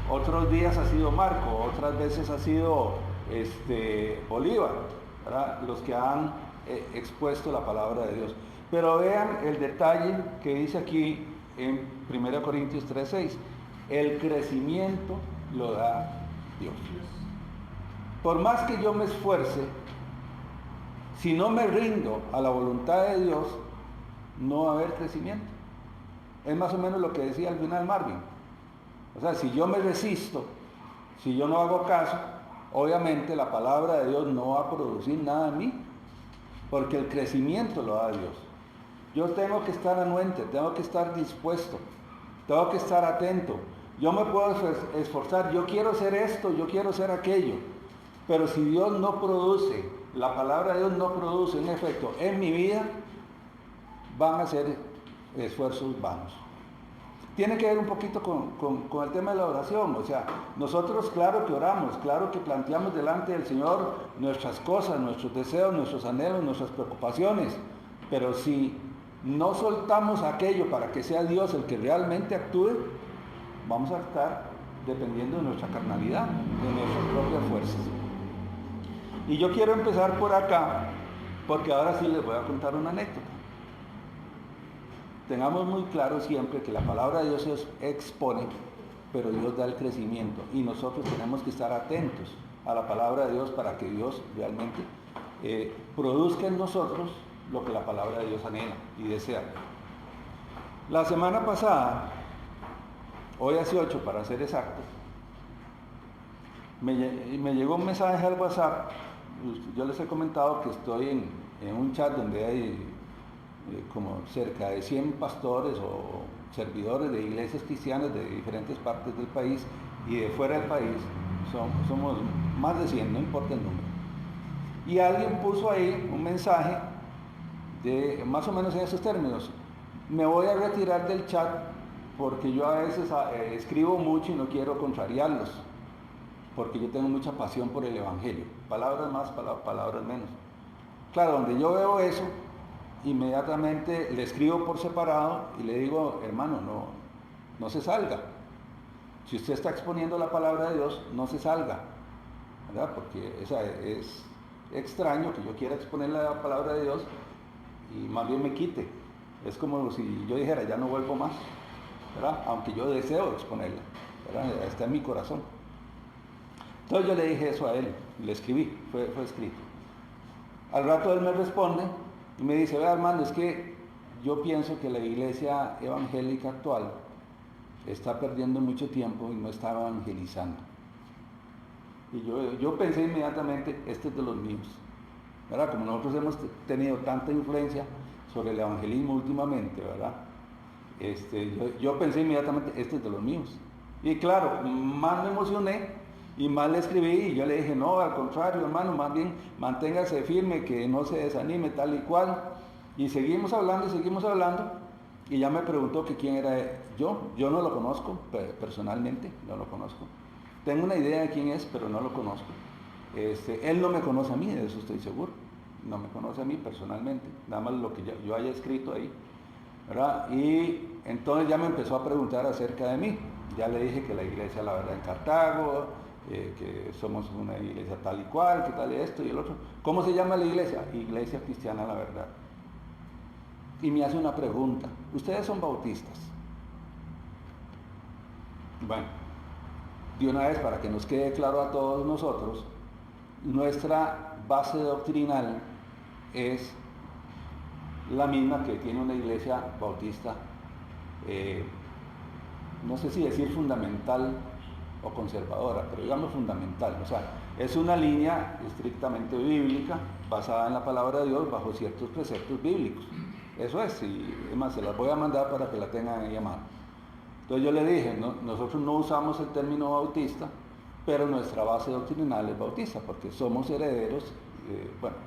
Otros días ha sido Marco, otras veces ha sido Bolívar, ¿verdad? Los que han expuesto la palabra de Dios. Pero vean el detalle que dice aquí en 1 Corintios 3:6. El crecimiento lo da Dios. Por más que yo me esfuerce, si no me rindo a la voluntad de Dios, no va a haber crecimiento. Es más o menos lo que decía al final Marvin. O sea, si yo me resisto, si yo no hago caso, obviamente la palabra de Dios no va a producir nada en mí, porque el crecimiento lo da Dios. Yo tengo que estar anuente, tengo que estar dispuesto, tengo que estar atento. Yo me puedo esforzar, yo quiero hacer esto, yo quiero hacer aquello, pero si Dios no produce, la palabra de Dios no produce un efecto en mi vida, van a ser esfuerzos vanos. Tiene que ver un poquito con el tema de la oración. O sea, nosotros claro que oramos, claro que planteamos delante del Señor nuestras cosas, nuestros deseos, nuestros anhelos, nuestras preocupaciones, pero si no soltamos aquello para que sea Dios el que realmente actúe, vamos a estar dependiendo de nuestra carnalidad, de nuestras propias fuerzas. Y yo quiero empezar por acá, porque ahora sí les voy a contar una anécdota. Tengamos muy claro siempre que la palabra de Dios se expone, pero Dios da el crecimiento. Y nosotros tenemos que estar atentos a la palabra de Dios para que Dios realmente produzca en nosotros lo que la palabra de Dios anhela y desea. La semana pasada, hoy hace 8 para ser exacto, me llegó un mensaje al WhatsApp. Yo les he comentado que estoy en un chat donde hay como cerca de 100 pastores o servidores de iglesias cristianas de diferentes partes del país y de fuera del país. Somos más de 100, no importa el número. Y alguien puso ahí un mensaje de más o menos en esos términos: me voy a retirar del chat porque yo a veces escribo mucho y no quiero contrariarlos, porque yo tengo mucha pasión por el evangelio. Palabras más, palabras menos. Claro, donde yo veo eso, inmediatamente le escribo por separado y le digo: hermano, no se salga. Si usted está exponiendo la palabra de Dios, no se salga, ¿verdad? Porque es extraño que yo quiera exponer la palabra de Dios y más bien me quite. Es como si yo dijera: ya no vuelvo más, ¿verdad? Aunque yo deseo exponerla, ¿verdad? Está en mi corazón. Entonces yo le dije eso a él, le escribí, fue escrito. Al rato él me responde y me dice: vea, hermano, es que yo pienso que la iglesia evangélica actual está perdiendo mucho tiempo y no está evangelizando. Y yo pensé inmediatamente: este es de los míos, ¿verdad? Como nosotros hemos tenido tanta influencia sobre el evangelismo últimamente, ¿verdad? Yo pensé inmediatamente: este es de los míos. Y claro, más me emocioné y más le escribí y yo le dije: no, al contrario, hermano, más bien manténgase firme, que no se desanime, tal y cual. Y seguimos hablando y ya me preguntó que quién era yo. Yo no lo conozco personalmente, no lo conozco. Tengo una idea de quién es, pero no lo conozco. Él no me conoce a mí, de eso estoy seguro. No me conoce a mí personalmente, nada más lo que yo haya escrito ahí, ¿verdad? Y entonces ya me empezó a preguntar acerca de mí. Ya le dije que la iglesia La Verdad en Cartago, que somos una iglesia tal y cual, que tal esto y el otro. ¿Cómo se llama la iglesia? Iglesia Cristiana La Verdad. Y me hace una pregunta, ¿ustedes son bautistas? Bueno, de una vez para que nos quede claro a todos nosotros, nuestra base doctrinal es la misma que tiene una iglesia bautista, no sé si decir fundamental o conservadora, pero digamos fundamental, o sea, es una línea estrictamente bíblica, basada en la palabra de Dios, bajo ciertos preceptos bíblicos. Eso es, y es más, se las voy a mandar para que la tengan ahí a mano. Entonces yo le dije, nosotros no usamos el término bautista, pero nuestra base doctrinal es bautista, porque somos herederos, bueno,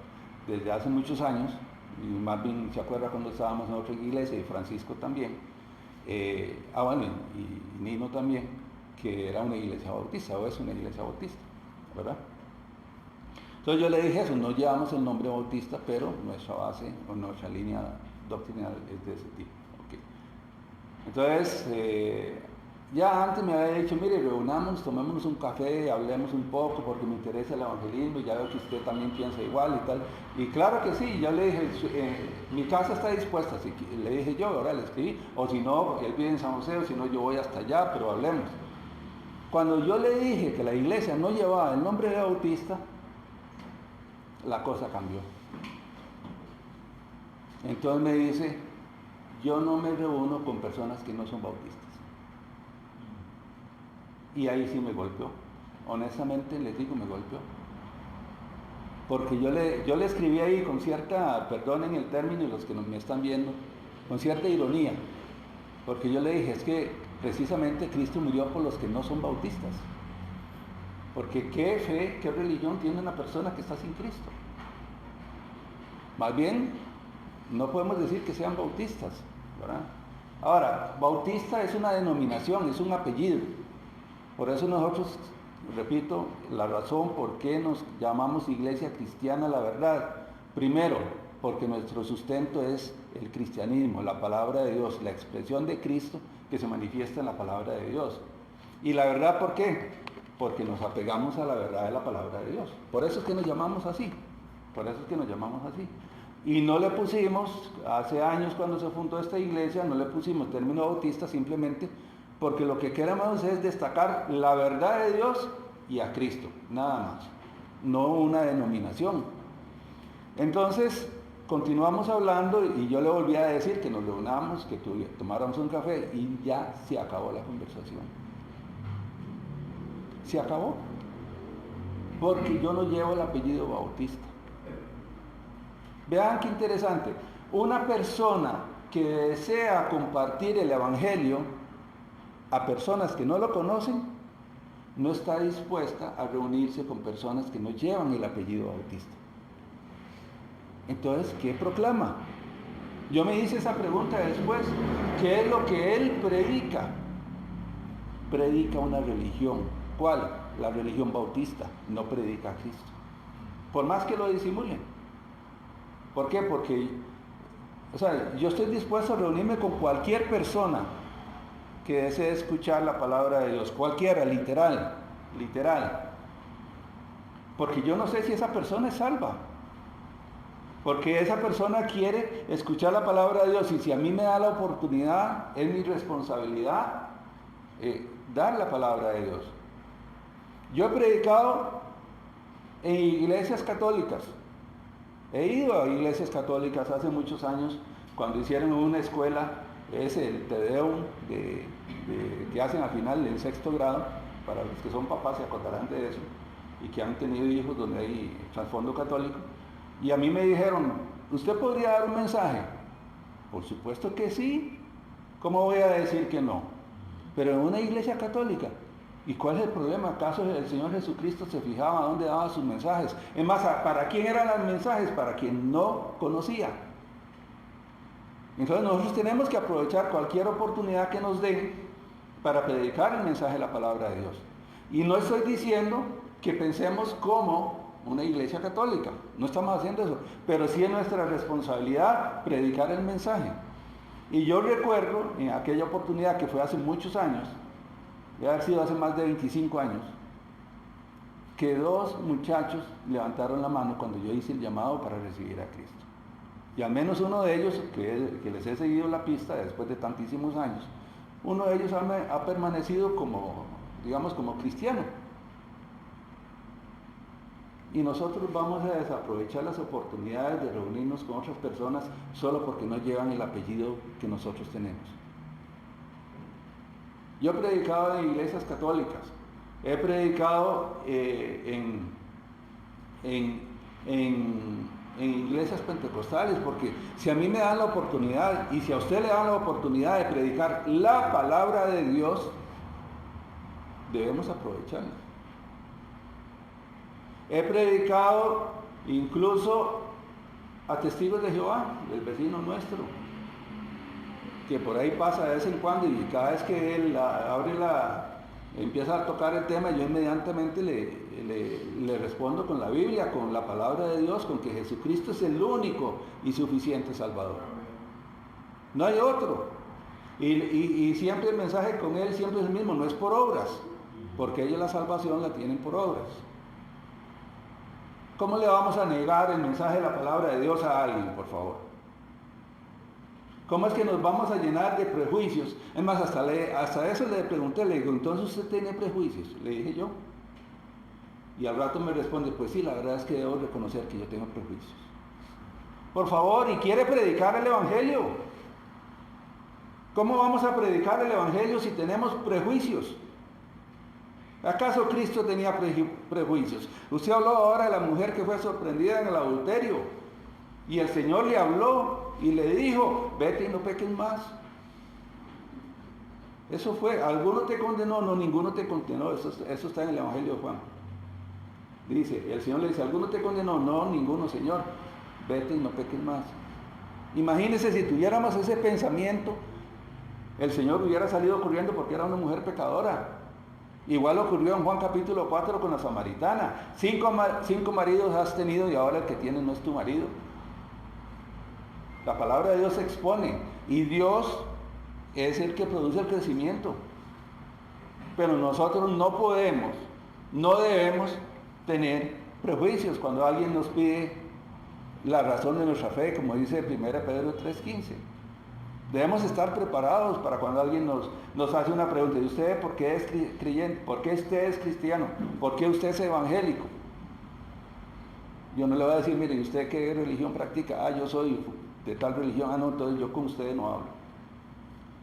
desde hace muchos años, y Marvin se acuerda cuando estábamos en otra iglesia, y Francisco también, bueno, y Nino también, que era una iglesia bautista, o es una iglesia bautista, ¿verdad? Entonces yo le dije eso, no llevamos el nombre bautista, pero nuestra base o nuestra línea doctrinal es de ese tipo. Okay. Entonces, ya antes me había dicho, mire, reunámonos, tomémonos un café, hablemos un poco porque me interesa el evangelismo y ya veo que usted también piensa igual y tal. Y claro que sí, yo le dije, mi casa está dispuesta, así que le dije yo, ahora le escribí, o si no, él vive en San José, o si no, yo voy hasta allá, pero hablemos. Cuando yo le dije que la iglesia no llevaba el nombre de bautista, la cosa cambió. Entonces me dice, yo no me reúno con personas que no son bautistas. Y ahí sí me golpeó. Honestamente les digo, me golpeó. Porque yo le escribí ahí con cierta, perdonen el término y los que me están viendo, con cierta ironía. Porque yo le dije, es que precisamente Cristo murió por los que no son bautistas. Porque qué fe, qué religión tiene una persona que está sin Cristo. Más bien, no podemos decir que sean bautistas, ¿verdad? Ahora, bautista es una denominación, es un apellido. Por eso nosotros, repito, la razón por qué nos llamamos Iglesia Cristiana La Verdad. Primero, porque nuestro sustento es el cristianismo, la palabra de Dios, la expresión de Cristo que se manifiesta en la palabra de Dios. ¿Y la verdad por qué? Porque nos apegamos a la verdad de la palabra de Dios. Por eso es que nos llamamos así. Por eso es que nos llamamos así. Y no le pusimos, hace años cuando se fundó esta iglesia, no le pusimos término bautista simplemente porque lo que queremos es destacar la verdad de Dios y a Cristo, nada más. No una denominación. Entonces, continuamos hablando y yo le volví a decir que nos reunamos, que tomáramos un café y ya se acabó la conversación. Se acabó. Porque yo no llevo el apellido Bautista. Vean qué interesante. Una persona que desea compartir el evangelio a personas que no lo conocen, no está dispuesta a reunirse con personas que no llevan el apellido Bautista. Entonces, ¿qué proclama? Yo me hice esa pregunta después. ¿Qué es lo que él predica? Predica una religión. ¿Cuál? La religión bautista. No predica a Cristo. Por más que lo disimulen. ¿Por qué? Porque, yo estoy dispuesto a reunirme con cualquier persona que desee escuchar la palabra de Dios. Cualquiera, literal. Porque yo no sé si esa persona es salva. Porque esa persona quiere escuchar la palabra de Dios y si a mí me da la oportunidad, es mi responsabilidad dar la palabra de Dios. Yo he predicado en iglesias católicas. He ido a iglesias católicas hace muchos años cuando hicieron una escuela, es el Te Deum que hacen al final en 6º grado, para los que son papás se acordarán de eso y que han tenido hijos donde hay trasfondo católico. Y a mí me dijeron, ¿usted podría dar un mensaje? Por supuesto que sí. ¿Cómo voy a decir que no? Pero en una iglesia católica. ¿Y cuál es el problema? ¿Acaso el Señor Jesucristo se fijaba dónde daba sus mensajes? Es más, ¿para quién eran los mensajes? Para quien no conocía. Entonces nosotros tenemos que aprovechar cualquier oportunidad que nos den para predicar el mensaje de la palabra de Dios. Y no estoy diciendo que pensemos como una iglesia católica, no estamos haciendo eso, pero sí es nuestra responsabilidad predicar el mensaje. Y yo recuerdo en aquella oportunidad que fue hace muchos años, debe haber sido hace más de 25 años, que 2 muchachos levantaron la mano cuando yo hice el llamado para recibir a Cristo. Y al menos uno de ellos, que les he seguido la pista después de tantísimos años, uno de ellos ha permanecido como, digamos, como cristiano. Y nosotros vamos a desaprovechar las oportunidades de reunirnos con otras personas solo porque no llevan el apellido que nosotros tenemos. Yo he predicado en iglesias católicas, he predicado en iglesias pentecostales, porque si a mí me dan la oportunidad y si a usted le dan la oportunidad de predicar la palabra de Dios, debemos aprovecharla. He predicado incluso a testigos de Jehová, del vecino nuestro, que por ahí pasa de vez en cuando, y cada vez que él empieza a tocar el tema, yo inmediatamente le respondo con la Biblia, con la palabra de Dios, con que Jesucristo es el único y suficiente Salvador. No hay otro. Y siempre el mensaje con él siempre es el mismo, no es por obras, porque ellos la salvación la tienen por obras. ¿Cómo le vamos a negar el mensaje de la palabra de Dios a alguien, por favor? ¿Cómo es que nos vamos a llenar de prejuicios? Es más, hasta eso le pregunté, le digo, ¿entonces usted tiene prejuicios? Le dije yo. Y al rato me responde, pues sí, la verdad es que debo reconocer que yo tengo prejuicios. Por favor, ¿y quiere predicar el Evangelio? ¿Cómo vamos a predicar el Evangelio si tenemos prejuicios? ¿Acaso Cristo tenía prejuicios? Usted habló ahora de la mujer que fue sorprendida en el adulterio. Y el Señor le habló y le dijo, vete y no peques más. Eso fue, ¿alguno te condenó? No, ninguno te condenó. Eso está en el Evangelio de Juan. Dice, el Señor le dice, ¿alguno te condenó? No, ninguno, Señor. Vete y no peques más. Imagínense si tuviéramos ese pensamiento, el Señor hubiera salido corriendo porque era una mujer pecadora. Igual ocurrió en Juan capítulo 4 con la samaritana. 5 maridos has tenido y ahora el que tienes no es tu marido. La palabra de Dios se expone y Dios es el que produce el crecimiento. Pero nosotros no podemos, no debemos tener prejuicios cuando alguien nos pide la razón de nuestra fe, como dice 1 Pedro 3:15. Debemos estar preparados para cuando alguien nos hace una pregunta. ¿Y usted por qué es creyente? ¿Por qué usted es cristiano? ¿Por qué usted es evangélico? Yo no le voy a decir, mire, ¿y usted qué religión practica? Yo soy de tal religión. No, entonces yo con ustedes no hablo.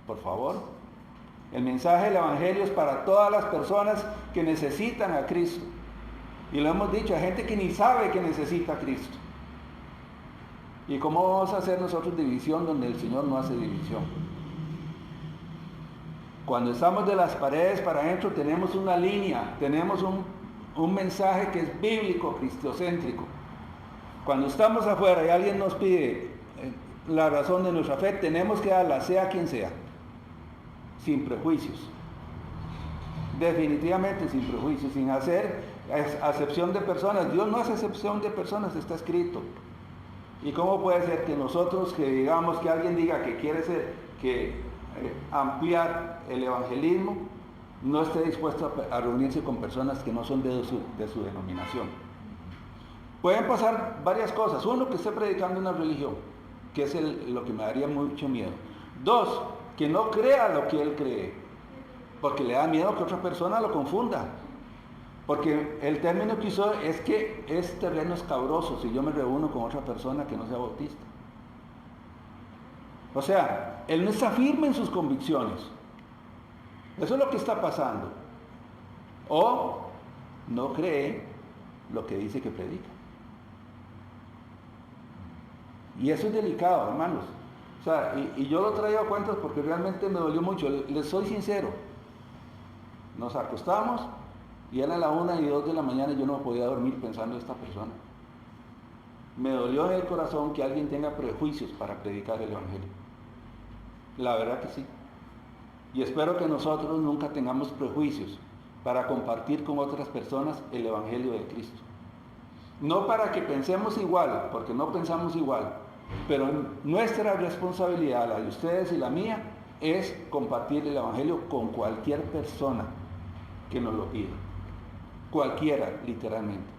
Por favor. El mensaje del Evangelio es para todas las personas que necesitan a Cristo. Y lo hemos dicho, hay gente que ni sabe que necesita a Cristo. ¿Y cómo vamos a hacer nosotros división donde el Señor no hace división? Cuando estamos de las paredes para adentro tenemos una línea, tenemos un mensaje que es bíblico, cristocéntrico. Cuando estamos afuera y alguien nos pide la razón de nuestra fe, tenemos que darla, sea quien sea, sin prejuicios. Definitivamente sin prejuicios, sin hacer acepción de personas. Dios no hace acepción de personas, está escrito. ¿Y cómo puede ser que nosotros, que digamos, que alguien diga que quiere ampliar el evangelismo, no esté dispuesto a reunirse con personas que no son de su denominación? Pueden pasar varias cosas. Uno, que esté predicando una religión, que es lo que me daría mucho miedo. 2, que no crea lo que él cree, porque le da miedo que otra persona lo confunda. Porque el término que usó es que es terreno escabroso si yo me reúno con otra persona que no sea bautista. O sea, él no está firme en sus convicciones. Eso es lo que está pasando. O no cree lo que dice que predica. Y eso es delicado, hermanos. O sea, y yo lo traigo a cuentas porque realmente me dolió mucho. Les soy sincero. Nos acostamos y eran las 1 y 2 de la mañana y yo no podía dormir pensando en esta persona. Me dolió en el corazón que alguien tenga prejuicios para predicar el Evangelio. La verdad que sí. Y espero que nosotros nunca tengamos prejuicios para compartir con otras personas el Evangelio de Cristo. No para que pensemos igual, porque no pensamos igual, pero nuestra responsabilidad, la de ustedes y la mía, es compartir el Evangelio con cualquier persona que nos lo pida. Cualquiera, literalmente.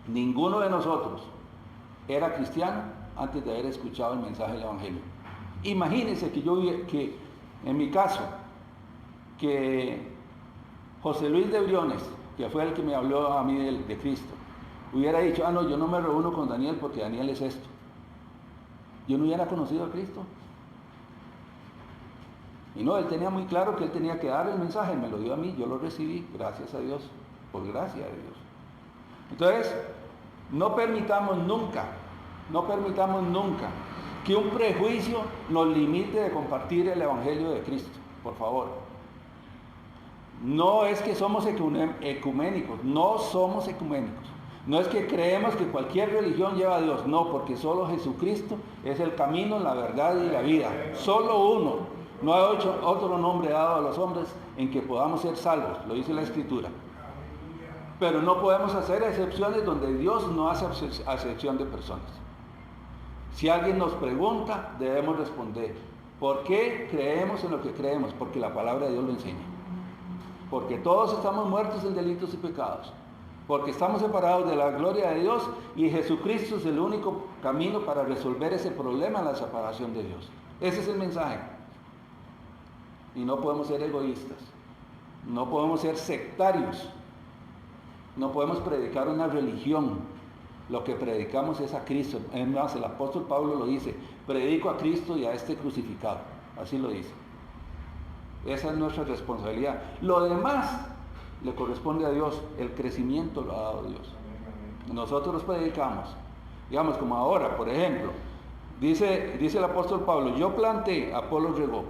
Ninguno de nosotros era cristiano antes de haber escuchado el mensaje del Evangelio. Imagínense que en mi caso, que José Luis de Briones, que fue el que me habló a mí de Cristo, hubiera dicho, no, yo no me reúno con Daniel porque Daniel es esto. Yo no hubiera conocido a Cristo. Y no, él tenía muy claro que él tenía que dar el mensaje, me lo dio a mí, yo lo recibí, gracias a Dios, por gracia de Dios. Entonces, no permitamos nunca que un prejuicio nos limite de compartir el Evangelio de Cristo, por favor. No es que somos ecuménicos, no somos ecuménicos. No es que creemos que cualquier religión lleva a Dios, no, porque solo Jesucristo es el camino, la verdad y la vida. Solo uno. No hay otro nombre dado a los hombres en que podamos ser salvos, lo dice la Escritura. Pero no podemos hacer excepciones donde Dios no hace acepción de personas. Si alguien nos pregunta, debemos responder. ¿Por qué creemos en lo que creemos? Porque la palabra de Dios lo enseña. Porque todos estamos muertos en delitos y pecados. Porque estamos separados de la gloria de Dios y Jesucristo es el único camino para resolver ese problema, la separación de Dios. Ese es el mensaje. Y no podemos ser egoístas. No podemos ser sectarios. No podemos predicar una religión. Lo que predicamos es a Cristo. Es más, el apóstol Pablo lo dice, predico a Cristo y a este crucificado. Así lo dice. Esa es nuestra responsabilidad. Lo demás le corresponde a Dios. El crecimiento lo ha dado Dios. Nosotros predicamos. Digamos, como ahora, por ejemplo, dice el apóstol Pablo, yo planté, Apolo regó.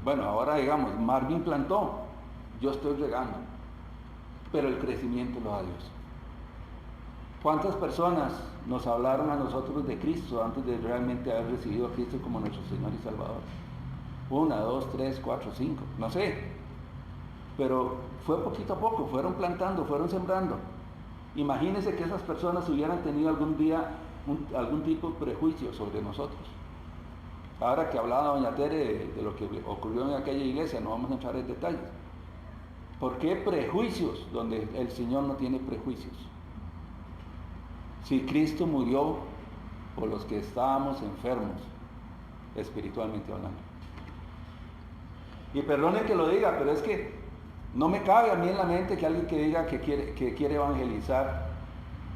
Bueno, ahora digamos, Marvin plantó, yo estoy regando. Pero el crecimiento lo da Dios. ¿Cuántas personas nos hablaron a nosotros de Cristo antes de realmente haber recibido a Cristo como nuestro Señor y Salvador? 1, 2, 3, 4, 5, no sé. Pero fue poquito a poco, fueron plantando, fueron sembrando. Imagínense que esas personas hubieran tenido algún día algún tipo de prejuicio sobre nosotros. Ahora que hablaba doña Tere de lo que ocurrió en aquella iglesia, no vamos a entrar en detalles. ¿Por qué prejuicios donde el Señor no tiene prejuicios? Si Cristo murió por los que estábamos enfermos, espiritualmente hablando. Y perdonen que lo diga, pero es que no me cabe a mí en la mente que alguien que diga que quiere evangelizar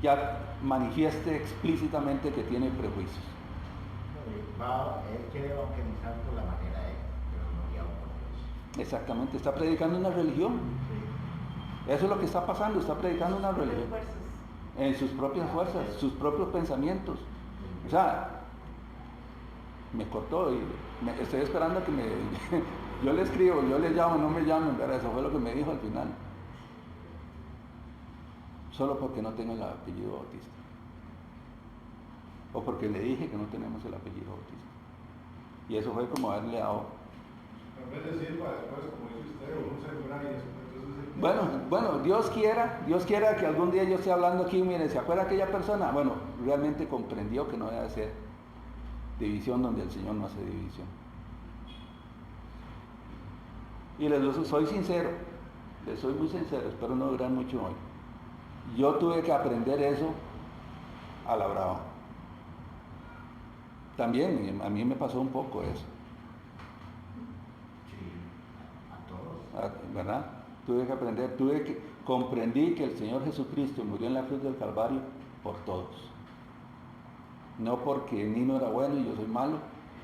ya manifieste explícitamente que tiene prejuicios. Él quiere evangelizar por la manera de él, pero no guiado por Dios. Exactamente, está predicando una religión. Eso es lo que está pasando, está predicando una religión. En sus propias fuerzas, sus propios pensamientos. O sea, me cortó y estoy esperando a que me... Yo le escribo, yo le llamo, no me llamen, ¿verdad? Eso fue lo que me dijo al final. Solo porque no tengo el apellido Bautista. O porque le dije que no tenemos el apellido Bautista. Y eso fue como haberle dado... En vez de decir para después, como dice usted, o un celular y eso. Bueno, Dios quiera que algún día yo esté hablando aquí, mire, ¿se acuerda aquella persona? Bueno, realmente comprendió que no debe ser división donde el Señor no hace división. Y soy sincero, les soy muy sincero, espero no durar mucho hoy. Yo tuve que aprender eso a la brava. También a mí me pasó un poco eso. Sí, a todos. ¿Verdad? Tuve que aprender, comprendí que el Señor Jesucristo murió en la cruz del Calvario por todos. No porque Nino era bueno y yo soy malo,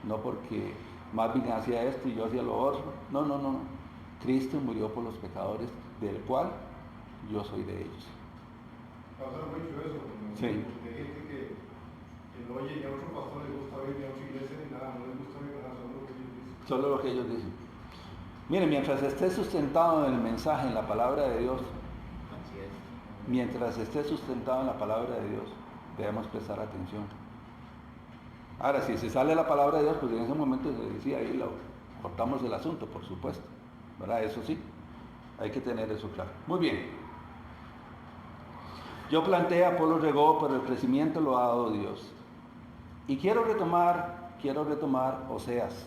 no porque Marvin hacía esto y yo hacía lo otro. No. Cristo murió por los pecadores, del cual yo soy de ellos. Pasa mucho eso, Sí. Hay gente que no oye ni a otro pastor le gusta oír, ni a otra iglesia, ni nada, no les gusta oír nada, solo lo que ellos dicen. Solo lo que ellos dicen. Mire, mientras esté sustentado en el mensaje, en la palabra de Dios, Así es. mientras esté sustentado en la palabra de Dios, debemos prestar atención. Ahora, si se sale la palabra de Dios, pues en ese momento se decía, ahí cortamos el asunto, por supuesto. ¿Verdad? Eso sí, hay que tener eso claro. Muy bien. Yo planté, Apolo regó, pero el crecimiento lo ha dado Dios. Y quiero retomar Oseas.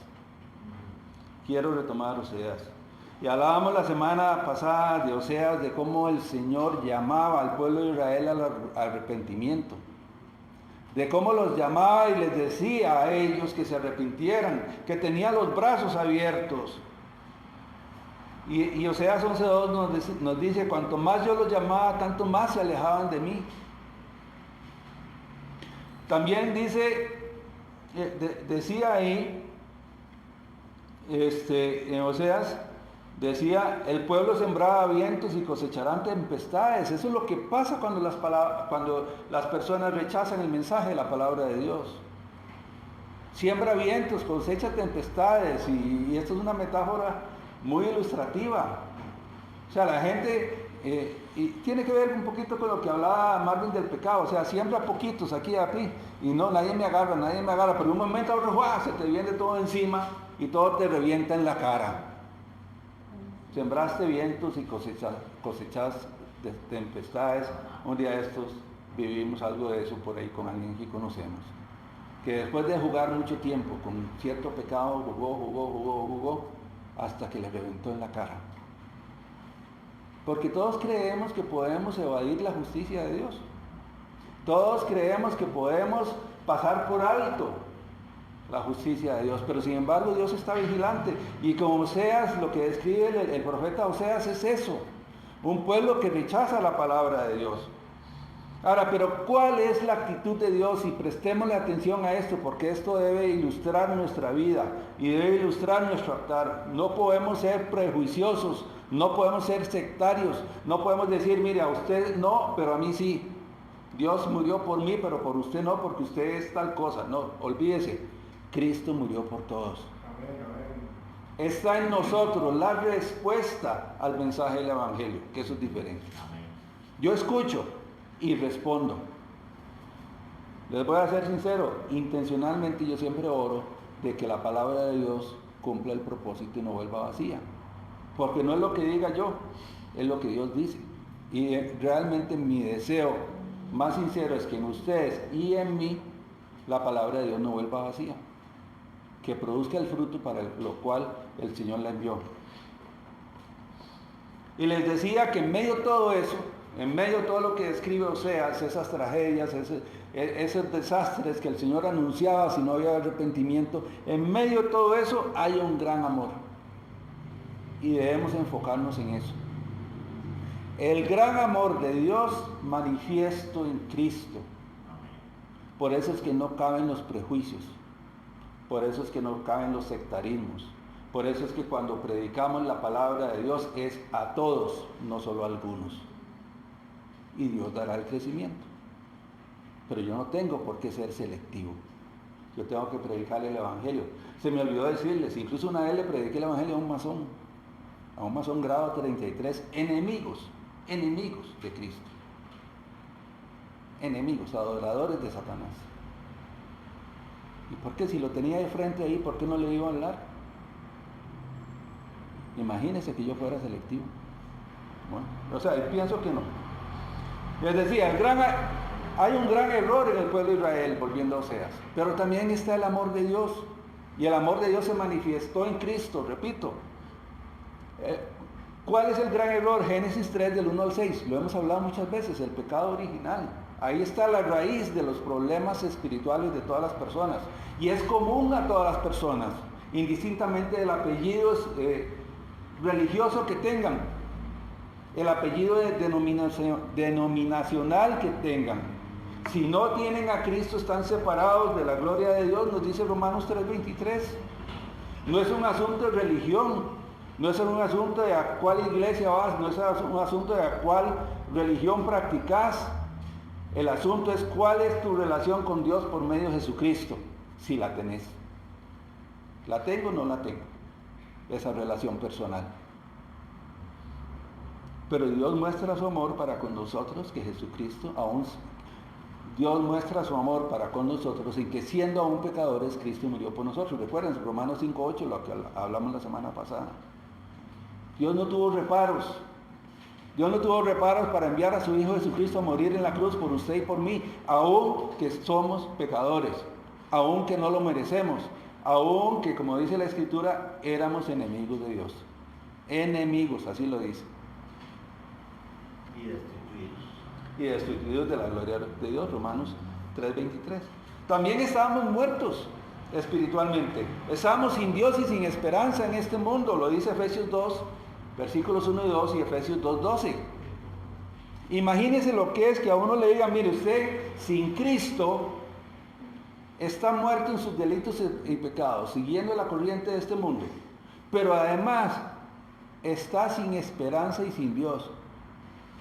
Y hablábamos la semana pasada de Oseas, de cómo el Señor llamaba al pueblo de Israel al arrepentimiento. De cómo los llamaba y les decía a ellos que se arrepintieran, que tenía los brazos abiertos. Y Oseas 11:2 nos dice, cuanto más yo los llamaba, tanto más se alejaban de mí. También decía ahí, en Oseas, decía, el pueblo sembraba vientos y cosecharán tempestades. Eso es lo que pasa cuando las personas rechazan el mensaje de la palabra de Dios. Siembra vientos, cosecha tempestades, y esto es una metáfora muy ilustrativa. O sea, la gente, y tiene que ver un poquito con lo que hablaba Marvin del pecado, o sea, siembra poquitos aquí, y no, nadie me agarra, pero de un momento a otro, ¡guau!, se te viene todo encima y todo te revienta en la cara. Sembraste vientos y cosechas tempestades. Un día de estos vivimos algo de eso por ahí con alguien que conocemos, que después de jugar mucho tiempo con cierto pecado, jugó, hasta que le reventó en la cara. Porque todos creemos que podemos evadir la justicia de Dios. Todos creemos que podemos pasar por alto la justicia de Dios, pero sin embargo Dios está vigilante. Y como Oseas, lo que describe el profeta Oseas es eso, un pueblo que rechaza la palabra de Dios. Ahora, pero ¿cuál es la actitud de Dios? Y prestémosle atención a esto, porque esto debe ilustrar nuestra vida y debe ilustrar nuestro actuar. No podemos ser prejuiciosos, no podemos ser sectarios, no podemos decir, mire, a usted no, pero a mí sí. Dios murió por mí, pero por usted no, porque usted es tal cosa. No, olvídese. Cristo murió por todos. Está en nosotros la respuesta al mensaje del Evangelio, que eso es diferente. Yo escucho y respondo. Les voy a ser sincero, intencionalmente yo siempre oro de que la palabra de Dios cumpla el propósito y no vuelva vacía. Porque no es lo que diga yo, es lo que Dios dice. Y realmente mi deseo más sincero es que en ustedes y en mí la palabra de Dios no vuelva vacía, que produzca el fruto para lo cual el Señor la envió. Y les decía que en medio de todo eso, en medio de todo lo que describe Oseas, esas tragedias, esos desastres que el Señor anunciaba si no había arrepentimiento, en medio de todo eso hay un gran amor. Y debemos enfocarnos en eso. El gran amor de Dios manifiesto en Cristo. Por eso es que no caben los prejuicios. Por eso es que no caben los sectarismos. Por eso es que cuando predicamos la palabra de Dios es a todos, no solo a algunos. Y Dios dará el crecimiento. Pero yo no tengo por qué ser selectivo. Yo tengo que predicarle el Evangelio. Se me olvidó decirles, incluso una vez le prediqué el Evangelio a un masón grado 33, enemigos de Cristo. Enemigos, adoradores de Satanás. ¿Y por qué? Si lo tenía de frente ahí, ¿por qué no le iba a hablar? Imagínese que yo fuera selectivo. Bueno, o sea, pienso que no. Les decía, hay un gran error en el pueblo de Israel, volviendo a Oseas, pero también está el amor de Dios, y el amor de Dios se manifestó en Cristo, repito. ¿Cuál es el gran error? Génesis 3 del 1 al 6, lo hemos hablado muchas veces, el pecado original. Ahí está la raíz de los problemas espirituales de todas las personas, y es común a todas las personas, indistintamente del apellido religioso que tengan, el apellido denominacional que tengan. Si no tienen a Cristo, están separados de la gloria de Dios, nos dice Romanos 3:23. No es un asunto de religión, no es un asunto de a cuál iglesia vas, no es un asunto de a cuál religión practicas. El asunto es cuál es tu relación con Dios por medio de Jesucristo, si la tenés. ¿La tengo o no la tengo? Esa relación personal. Pero Dios muestra su amor para con nosotros, que Jesucristo Dios muestra su amor para con nosotros en que siendo aún pecadores, Cristo murió por nosotros. Recuerden, Romanos 5:8, lo que hablamos la semana pasada. Dios no tuvo reparos. Dios no tuvo reparos para enviar a su Hijo Jesucristo a morir en la cruz por usted y por mí, aún que somos pecadores, aún que no lo merecemos, aún que, como dice la Escritura, éramos enemigos de Dios. enemigos, así lo dice, Y destituidos. y destituidos de la gloria de Dios, Romanos 3:23. También estábamos muertos espiritualmente, estábamos sin Dios y sin esperanza en este mundo, lo dice Efesios 2, versículos 1 y 2 y Efesios 2:12. Imagínese lo que es que a uno le diga, mire, usted sin Cristo está muerto en sus delitos y pecados, siguiendo la corriente de este mundo, pero además está sin esperanza y sin Dios.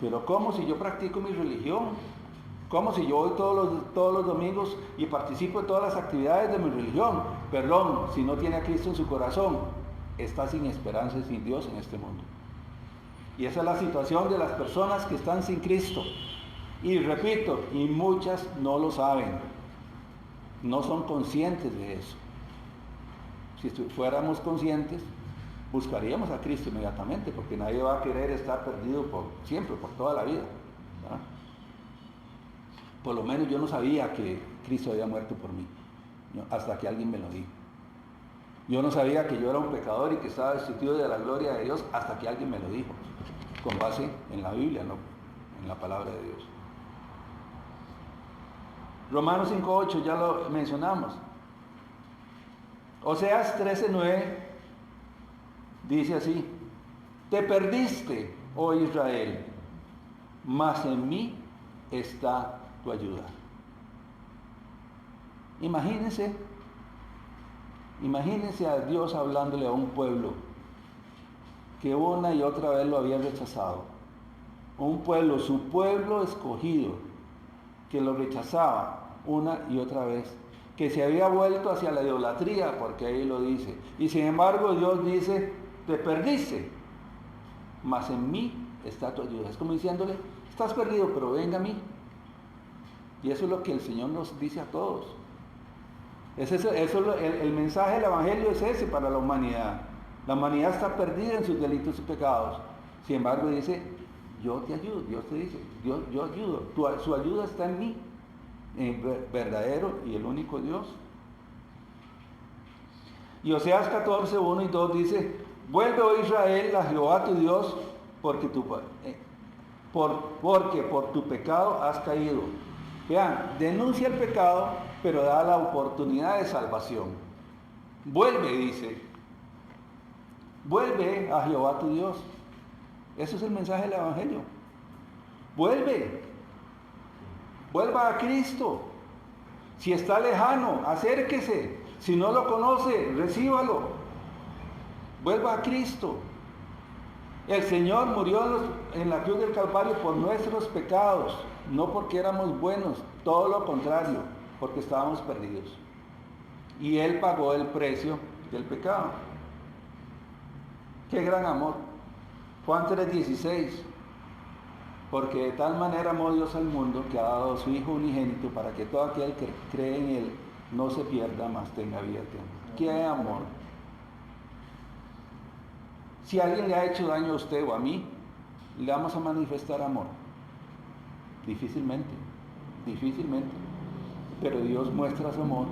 Pero ¿cómo si yo practico mi religión? ¿Cómo si yo voy todos los domingos y participo en todas las actividades de mi religión? Perdón, si no tiene a Cristo en su corazón, está sin esperanza y sin Dios en este mundo. Y esa es la situación de las personas que están sin Cristo. Y repito, y muchas no lo saben, no son conscientes de eso. Si fuéramos conscientes, buscaríamos a Cristo inmediatamente, porque nadie va a querer estar perdido por siempre, por toda la vida, ¿verdad? Por lo menos yo no sabía que Cristo había muerto por mí, ¿no? Hasta que alguien me lo dijo. Yo no sabía que yo era un pecador y que estaba destituido de la gloria de Dios hasta que alguien me lo dijo, con base en la Biblia, ¿no? En la palabra de Dios. Romanos 5:8 ya lo mencionamos. Oseas 13:9 dice así: te perdiste, oh Israel, mas en mí está tu ayuda. Imagínense a Dios hablándole a un pueblo que una y otra vez lo había rechazado. Un pueblo, su pueblo escogido, que lo rechazaba una y otra vez, que se había vuelto hacia la idolatría, porque ahí lo dice. Y sin embargo Dios dice: te perdiste, mas en mí está tu ayuda. Es como diciéndole: estás perdido, pero venga a mí. Y eso es lo que el Señor nos dice a todos. El mensaje del Evangelio es ese para la humanidad. La humanidad está perdida en sus delitos y pecados. Sin embargo dice: yo te ayudo. Dios te dice: yo ayudo. Su ayuda está en mí, en el verdadero y el único Dios. Y Oseas 14:1 y 2 dice: vuelve, oh Israel, a Jehová tu Dios, porque por tu pecado has caído. Vean, denuncia el pecado, pero da la oportunidad de salvación. Vuelve, dice. Vuelve a Jehová tu Dios. Eso es el mensaje del Evangelio. Vuelve. Vuelva a Cristo. Si está lejano, acérquese. Si no lo conoce, recíbalo. Vuelva a Cristo. El Señor murió en la cruz del Calvario por nuestros pecados, no porque éramos buenos, todo lo contrario, porque estábamos perdidos. Y Él pagó el precio del pecado. ¡Qué gran amor! Juan 3:16: porque de tal manera amó Dios al mundo, que ha dado a su Hijo unigénito, para que todo aquel que cree en Él no se pierda, mas tenga vida eterna. ¡Qué amor! Si alguien le ha hecho daño a usted o a mí, le vamos a manifestar amor. Difícilmente. Pero Dios muestra su amor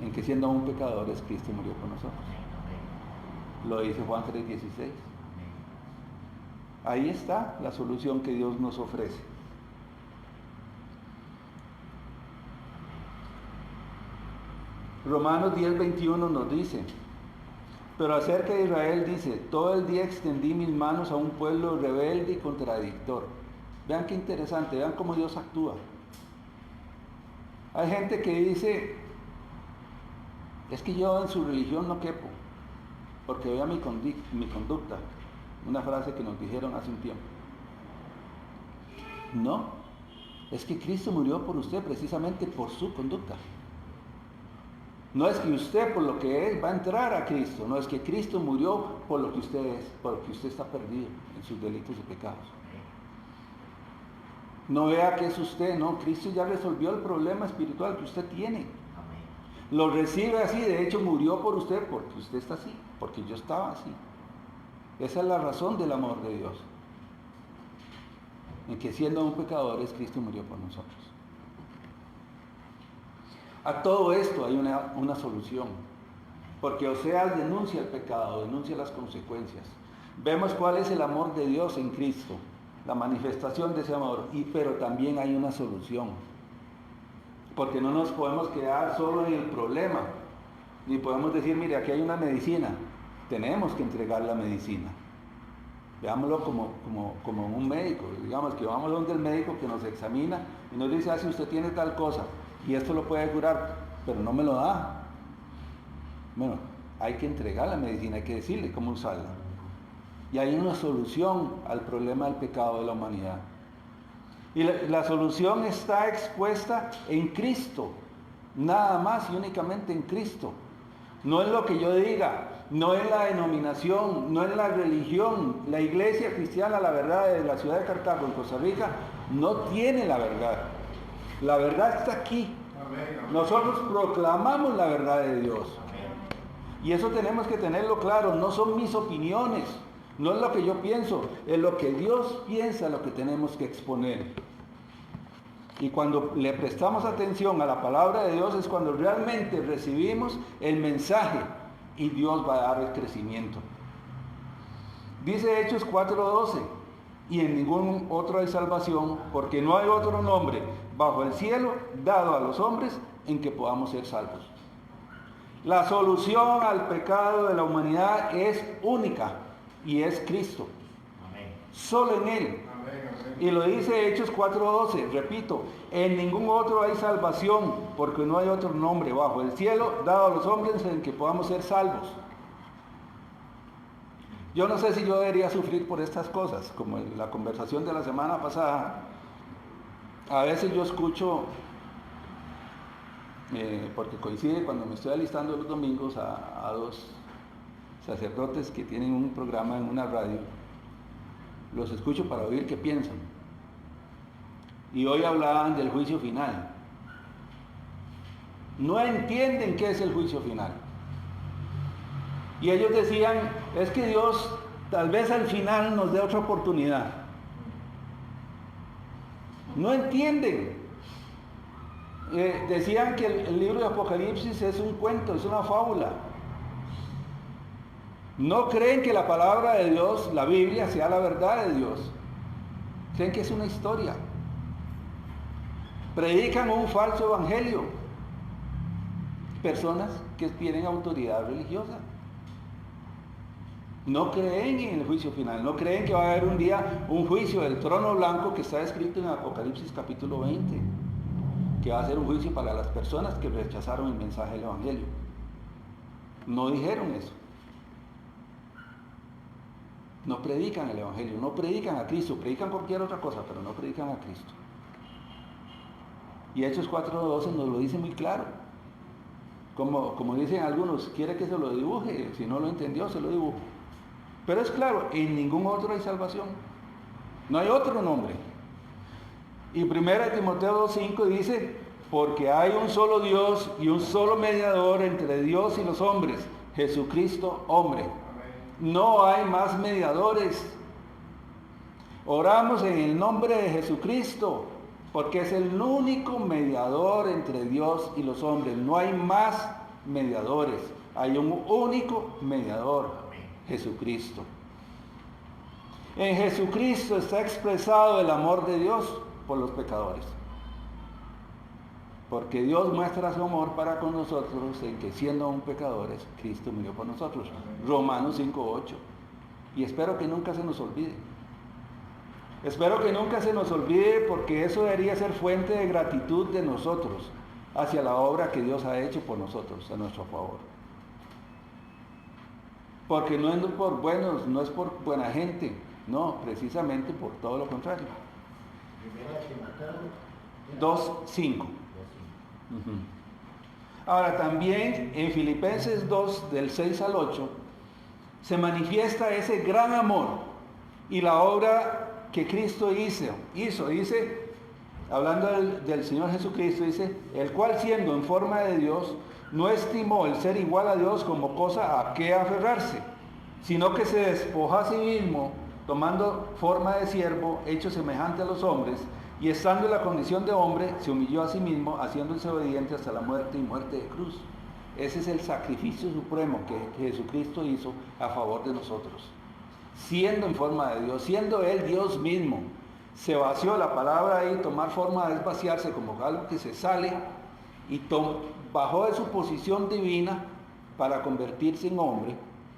en que, siendo aún pecadores, Cristo murió por nosotros. Lo dice Juan 3:16. Ahí está la solución que Dios nos ofrece. Romanos 10:21 nos dice: pero acerca de Israel dice: todo el día extendí mis manos a un pueblo rebelde y contradictor. Vean qué interesante, vean cómo Dios actúa. Hay gente que dice: es que yo en su religión no quepo, porque vea mi conducta. Una frase que nos dijeron hace un tiempo. No, es que Cristo murió por usted precisamente por su conducta. No es que usted por lo que es va a entrar a Cristo, no, es que Cristo murió por lo que usted es, por lo que usted está perdido en sus delitos y pecados. No vea que es usted, no, Cristo ya resolvió el problema espiritual que usted tiene. Lo recibe así, de hecho murió por usted porque usted está así, porque yo estaba así. Esa es la razón del amor de Dios, en que siendo un pecadores, Cristo murió por nosotros. A todo esto hay una solución, porque Oseas denuncia el pecado, denuncia las consecuencias, vemos cuál es el amor de Dios en Cristo, la manifestación de ese amor, pero también hay una solución, porque no nos podemos quedar solo en el problema, ni podemos decir, mire, aquí hay una medicina, tenemos que entregar la medicina. Veámoslo como un médico, digamos que vamos a donde el médico que nos examina y nos dice, si usted tiene tal cosa y esto lo puede curar, pero no me lo da. Bueno, hay que entregar la medicina, hay que decirle cómo usarla. Y hay una solución al problema del pecado de la humanidad. Y la solución está expuesta en Cristo, nada más y únicamente en Cristo. No es lo que yo diga, no es la denominación, no es la religión. La iglesia cristiana, la verdad, de la ciudad de Cartago, en Costa Rica, no tiene la verdad. La verdad está aquí. Nosotros proclamamos la verdad de Dios. Y eso tenemos que tenerlo claro, no son mis opiniones, no es lo que yo pienso, es lo que Dios piensa lo que tenemos que exponer. Y cuando le prestamos atención a la palabra de Dios es cuando realmente recibimos el mensaje y Dios va a dar el crecimiento. Dice Hechos 4:12, y en ningún otro hay salvación, porque no hay otro nombre bajo el cielo dado a los hombres en que podamos ser salvos. La solución al pecado de la humanidad es única y es Cristo. Amén. Solo en Él. Y lo dice Hechos 4:12, repito, en ningún otro hay salvación, porque no hay otro nombre bajo el cielo dado a los hombres en que podamos ser salvos. Yo no sé si yo debería sufrir por estas cosas, como en la conversación de la semana pasada. A veces yo escucho, porque coincide cuando me estoy alistando los domingos a dos sacerdotes que tienen un programa en una radio, los escucho para oír qué piensan. Y hoy hablaban del juicio final. No entienden qué es el juicio final. Y ellos decían, es que Dios tal vez al final nos dé otra oportunidad. No entienden. Decían que el libro de Apocalipsis es un cuento, es una fábula. No creen que la palabra de Dios, la Biblia, sea la verdad de Dios. Creen que es una historia. Predican un falso evangelio. Personas que tienen autoridad religiosa. No creen en el juicio final. No creen que va a haber un día un juicio del trono blanco que está escrito en Apocalipsis capítulo 20. Que va a ser un juicio para las personas que rechazaron el mensaje del evangelio. No dijeron eso. No predican el evangelio, no predican a Cristo, predican cualquier otra cosa, pero no predican a Cristo. Y Hechos 4:12 nos lo dice muy claro. Como dicen algunos, quiere que se lo dibuje, si no lo entendió, se lo dibujo. Pero es claro, en ningún otro hay salvación. No hay otro nombre. Y 1 Timoteo 2:5 dice, porque hay un solo Dios y un solo mediador entre Dios y los hombres, Jesucristo hombre. No hay más mediadores. Oramos en el nombre de Jesucristo, porque es el único mediador entre Dios y los hombres. No hay más mediadores. Hay un único mediador, Jesucristo. En Jesucristo está expresado el amor de Dios por los pecadores. Porque Dios muestra su amor para con nosotros en que siendo aún pecadores, Cristo murió por nosotros. Romanos 5:8. Y espero que nunca se nos olvide. Espero que nunca se nos olvide, porque eso debería ser fuente de gratitud de nosotros hacia la obra que Dios ha hecho por nosotros, a nuestro favor. Porque no es por buenos, no es por buena gente, no, precisamente por todo lo contrario. 2:5. Ahora también en Filipenses 2, del 6 al 8, se manifiesta ese gran amor y la obra que Cristo hizo, dice, hablando del Señor Jesucristo, dice, el cual siendo en forma de Dios, no estimó el ser igual a Dios como cosa a que aferrarse, sino que se despojó a sí mismo, tomando forma de siervo, hecho semejante a los hombres, y estando en la condición de hombre, se humilló a sí mismo, haciéndose obediente hasta la muerte y muerte de cruz. Ese es el sacrificio supremo que Jesucristo hizo a favor de nosotros. siendo en forma de Dios, siendo Él Dios mismo. Se vació la palabra ahí, tomar forma es vaciarse como algo que se sale, y bajó de su posición divina para convertirse en hombre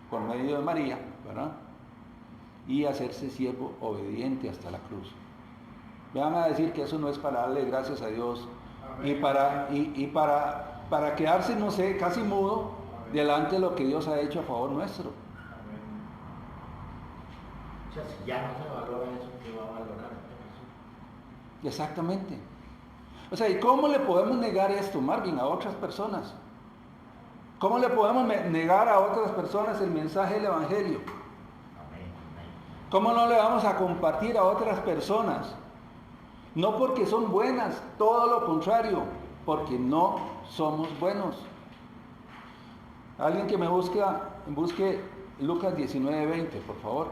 por medio de María, ¿verdad? Y hacerse siervo obediente hasta la cruz. Me van a decir que eso no es para darle gracias a Dios y para quedarse, no sé, casi mudo delante de lo que Dios ha hecho a favor nuestro. O sea, si ya no se valora eso, ¿qué va a valorar? Exactamente. O sea, ¿y cómo le podemos negar esto, Marvin, a otras personas? ¿Cómo le podemos negar a otras personas el mensaje del Evangelio? ¿Cómo no le vamos a compartir a otras personas? No porque son buenas, todo lo contrario, porque no somos buenos. Alguien que me busque Lucas 19:20, por favor.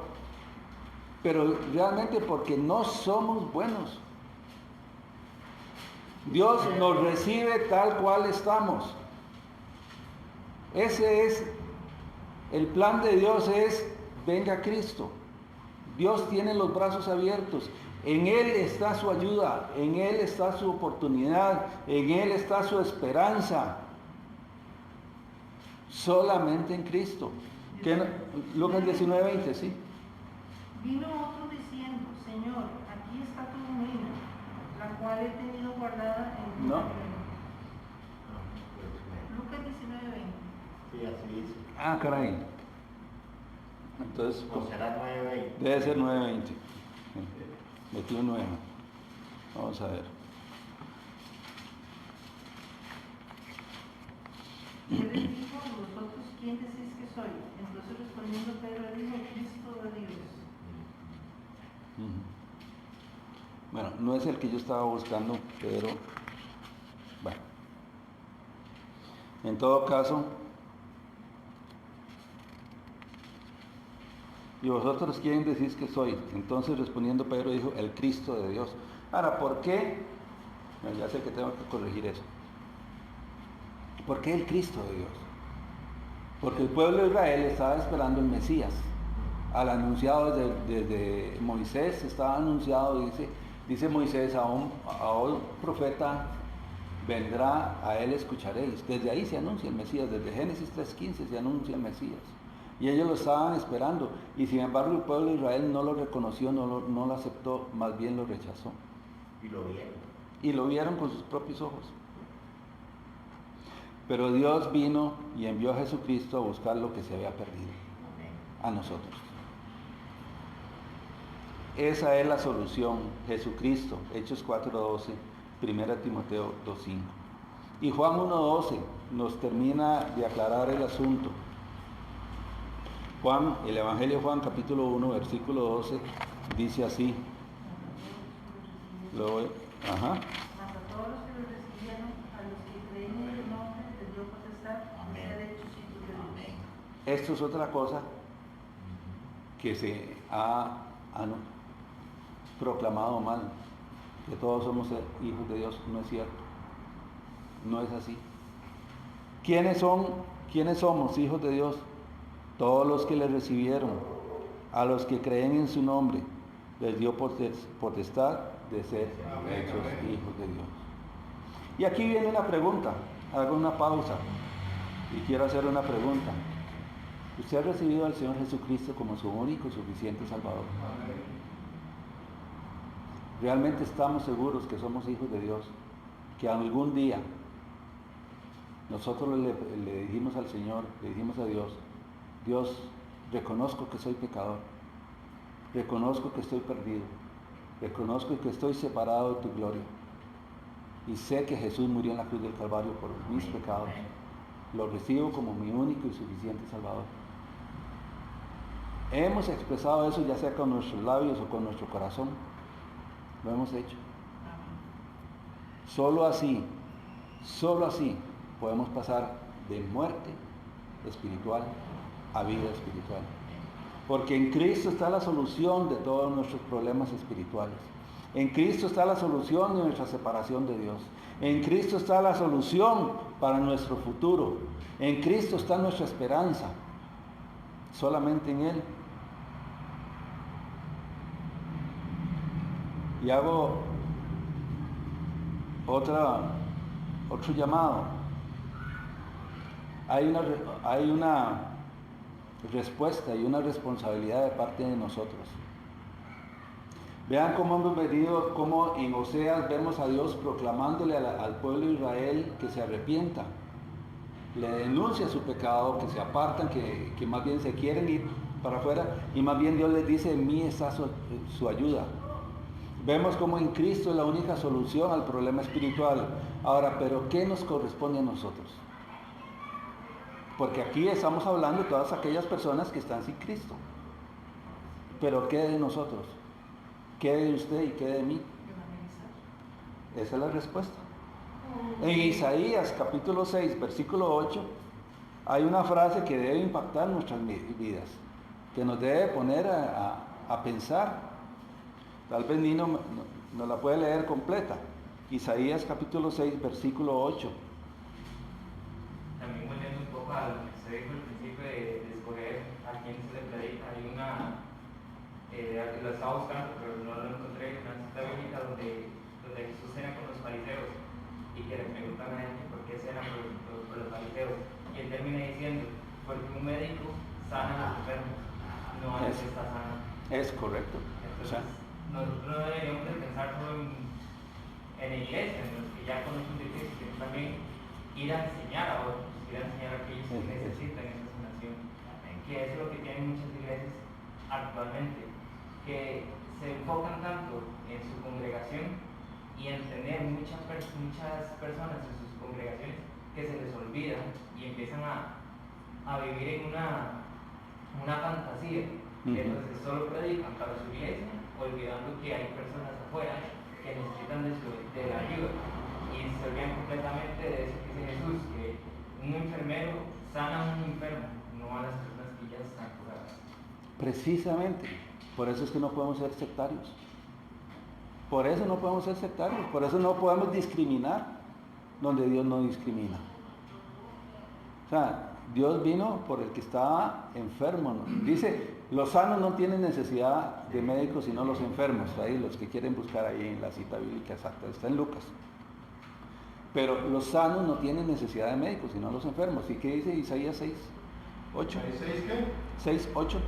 Pero realmente porque no somos buenos. Dios nos recibe tal cual estamos. Ese es el plan de Dios, es venga Cristo. Dios tiene los brazos abiertos. En Él está su ayuda, en Él está su oportunidad, en Él está su esperanza. Solamente en Cristo. Lucas 19:20, ¿sí? Vino otro diciendo, Señor, aquí está tu mina, la cual he tenido guardada en tu No. Lucas 19:20. Sí, así dice. Ah, caray. Entonces, ¿O será 9:20? debe ser 9:20. Metí un 9. Vamos a ver. Y él les dijo, ¿vosotros quién decís que soy? Entonces respondiendo Pedro dijo, Cristo de Dios. Bueno, no es el que yo estaba buscando, pero bueno. En todo caso, ¿y vosotros quién decís que soy? Entonces respondiendo Pedro dijo, el Cristo de Dios. Ahora, ¿por qué? Bueno, ya sé que tengo que corregir eso. ¿Por qué el Cristo de Dios? Porque el pueblo de Israel estaba esperando el Mesías. Al anunciado desde Moisés estaba anunciado, dice Moisés, a un profeta vendrá, a él escucharéis. Desde ahí se anuncia el Mesías, desde Génesis 3:15 se anuncia el Mesías. Y ellos lo estaban esperando, y sin embargo el pueblo de Israel no lo reconoció, no lo aceptó, más bien lo rechazó. Y lo vieron. Y lo vieron con sus propios ojos. Pero Dios vino y envió a Jesucristo a buscar lo que se había perdido, a nosotros. Esa es la solución, Jesucristo, Hechos 4:12, 1 Timoteo 2:5. Y Juan 1:12 nos termina de aclarar el asunto. Juan, el Evangelio de Juan, capítulo 1, versículo 12, dice así. Ajá. Mas a todos los que lo recibieron, a los que creen en el nombre, les dio potestad de ser hechos hijos de Dios. Esto es otra cosa que se ha proclamado mal, que todos somos hijos de Dios. No es cierto, no es así. ¿Quiénes somos hijos de Dios? Todos los que le recibieron, a los que creen en su nombre, les dio potestad de ser hechos hijos de Dios. Y aquí viene una pregunta, hago una pausa y quiero hacer una pregunta. ¿Usted ha recibido al Señor Jesucristo como su único y suficiente Salvador? ¿Realmente estamos seguros que somos hijos de Dios? Que algún día nosotros le dijimos al Señor, le dijimos a Dios, Dios, reconozco que soy pecador, reconozco que estoy perdido, reconozco que estoy separado de tu gloria y sé que Jesús murió en la cruz del Calvario por mis pecados. Lo recibo como mi único y suficiente Salvador. Hemos expresado eso ya sea con nuestros labios o con nuestro corazón. Lo hemos hecho. Solo así podemos pasar de muerte espiritual a vida espiritual. Porque en Cristo está la solución de todos nuestros problemas espirituales. En Cristo está la solución de nuestra separación de Dios. En Cristo está la solución para nuestro futuro. En Cristo está nuestra esperanza. Solamente en Él. Y hago otro llamado. Hay una respuesta y una responsabilidad de parte de nosotros. Vean cómo hemos venido, cómo en Oseas vemos a Dios proclamándole al pueblo de Israel que se arrepienta, le denuncia su pecado, que se apartan, que más bien se quieren ir para afuera, y más bien Dios les dice: en mí está su ayuda. Vemos cómo en Cristo es la única solución al problema espiritual. Ahora, ¿pero qué nos corresponde a nosotros? Porque aquí estamos hablando de todas aquellas personas que están sin Cristo. Pero ¿qué de nosotros? ¿Qué de usted y qué de mí? Esa es la respuesta. En Isaías capítulo 6, versículo 8, hay una frase que debe impactar nuestras vidas, que nos debe poner a pensar. Tal vez Nino nos la puede leer completa. Isaías capítulo 6, versículo 8. También volviendo un poco a lo que se dijo al principio de escoger a quién se le predica, hay una, lo estaba buscando pero no lo encontré, una cita bíblica donde Jesús cena con los fariseos y que le preguntan a él por qué cena por los fariseos, y él termina diciendo: porque un médico sana a los enfermos, no a los que está sano. Es correcto. Entonces, nosotros no deberíamos de pensar solo en la iglesia, en los que ya conocen de Cristo, sino también ir a enseñar a otros, ir a enseñar a aquellos que necesitan esa sanación, que es lo que tienen muchas iglesias actualmente, que se enfocan tanto en su congregación y en tener muchas personas en sus congregaciones que se les olvida y empiezan a vivir en una fantasía. Entonces solo predican para su iglesia, olvidando que hay personas afuera que necesitan de la ayuda, y se olvidan completamente de eso que dice Jesús, que un enfermero sana a un enfermo, no a las personas que ya están curadas. Precisamente, por eso es que no podemos ser sectarios. Por eso no podemos ser sectarios, por eso no podemos discriminar donde Dios no discrimina. O sea, Dios vino por el que estaba enfermo, ¿no? Dice: los sanos no tienen necesidad de médicos sino los enfermos. Ahí los que quieren buscar ahí en la cita bíblica exacta, está en Lucas. Pero los sanos no tienen necesidad de médicos sino los enfermos. ¿Y qué dice Isaías 6, 8? ¿6 qué? 6, 8.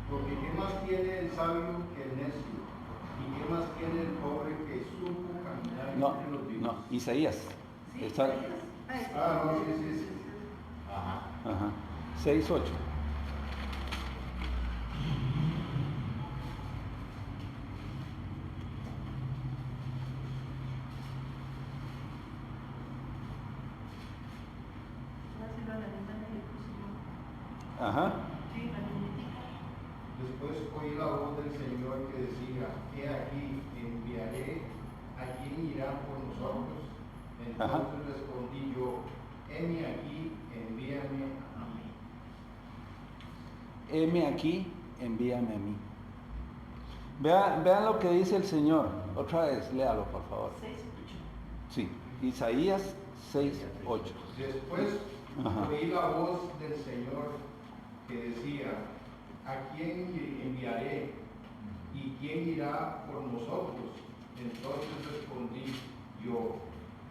Porque ¿qué más tiene el sabio que el necio? ¿Y qué más tiene el pobre que supo caminar No, entre los vivos? no, Isaías. Sí, Está, Ah, no, sí. ajá. 6, 8. Ajá. Después oí la voz del Señor que decía: he aquí, enviaré a quien irá por nosotros. Entonces respondí yo: heme aquí, envíame a mí. Heme aquí, envíame a mí. Vean lo que dice el Señor. Otra vez, léalo por favor. 6, 8. Sí, Isaías 6, 8. Después oí la voz del Señor que decía: ¿a quién enviaré? ¿Y quién irá por nosotros? Entonces respondí yo: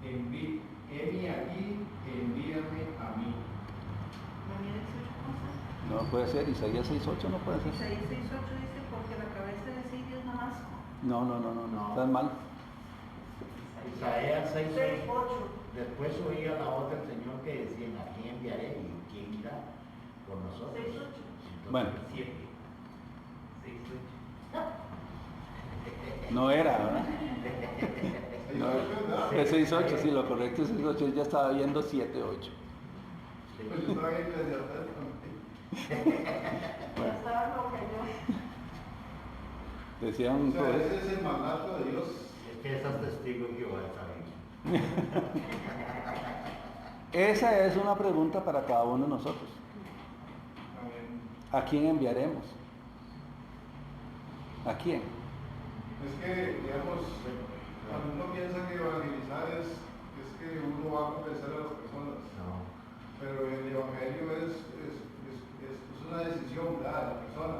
heme aquí, envíame a mí. No puede ser, Isaías 6, 8 no puede ser. Isaías 6, 8 dice: porque la cabeza de Siria es Damasco. No, estás mal. Isaías 6, 6, 8. Después oía la voz del Señor que decía: ¿a quién enviaré y quién irá por nosotros? 6, 8. Bueno, 7, 6, 8. no era, ¿verdad? No, es 6, 8, sí, lo correcto es 6, 8. Ya estaba viendo 7, 8. Pues yo estaba ahí desde atrás también. Ya estaba loca yo. Decía O un sea, ese es el mandato de Dios. Es que esas testigos que Jehová saben. Esa es una pregunta para cada uno de nosotros. Amén. ¿A quién enviaremos? ¿A quién? Es que, digamos, cuando uno piensa que evangelizar es que uno va a convencer a las personas. No. Pero el evangelio es una decisión, ¿verdad?, de la persona.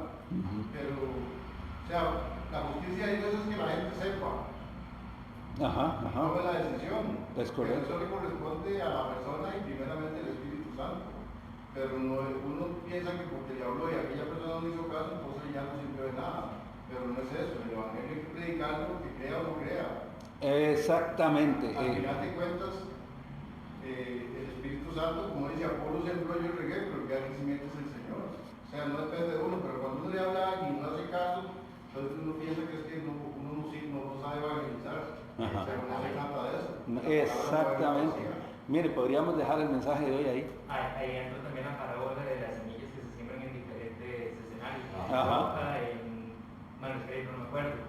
Pero, o sea, Tome la decisión. Es correcto. Eso le corresponde a la persona y primeramente al Espíritu Santo. Pero uno piensa que porque le habló y aquella persona no hizo caso, entonces ya no sirvió de nada. Pero no es eso. El Evangelio hay que predicarlo, que crea o no crea. Exactamente. Al final de cuentas, el Espíritu Santo, como dice Apolo, sembró yo el regué, pero el que da crecimiento es el Señor. O sea, no depende de uno, pero cuando uno le habla a alguien y no hace caso, entonces uno piensa que es que uno no sabe evangelizar. O sea, no se trata de eso. Exactamente. Mire, podríamos dejar el mensaje de hoy ahí. Ahí entra también la parábola de las semillas que se siembran en diferentes escenarios. Bueno, es que no me acuerdo.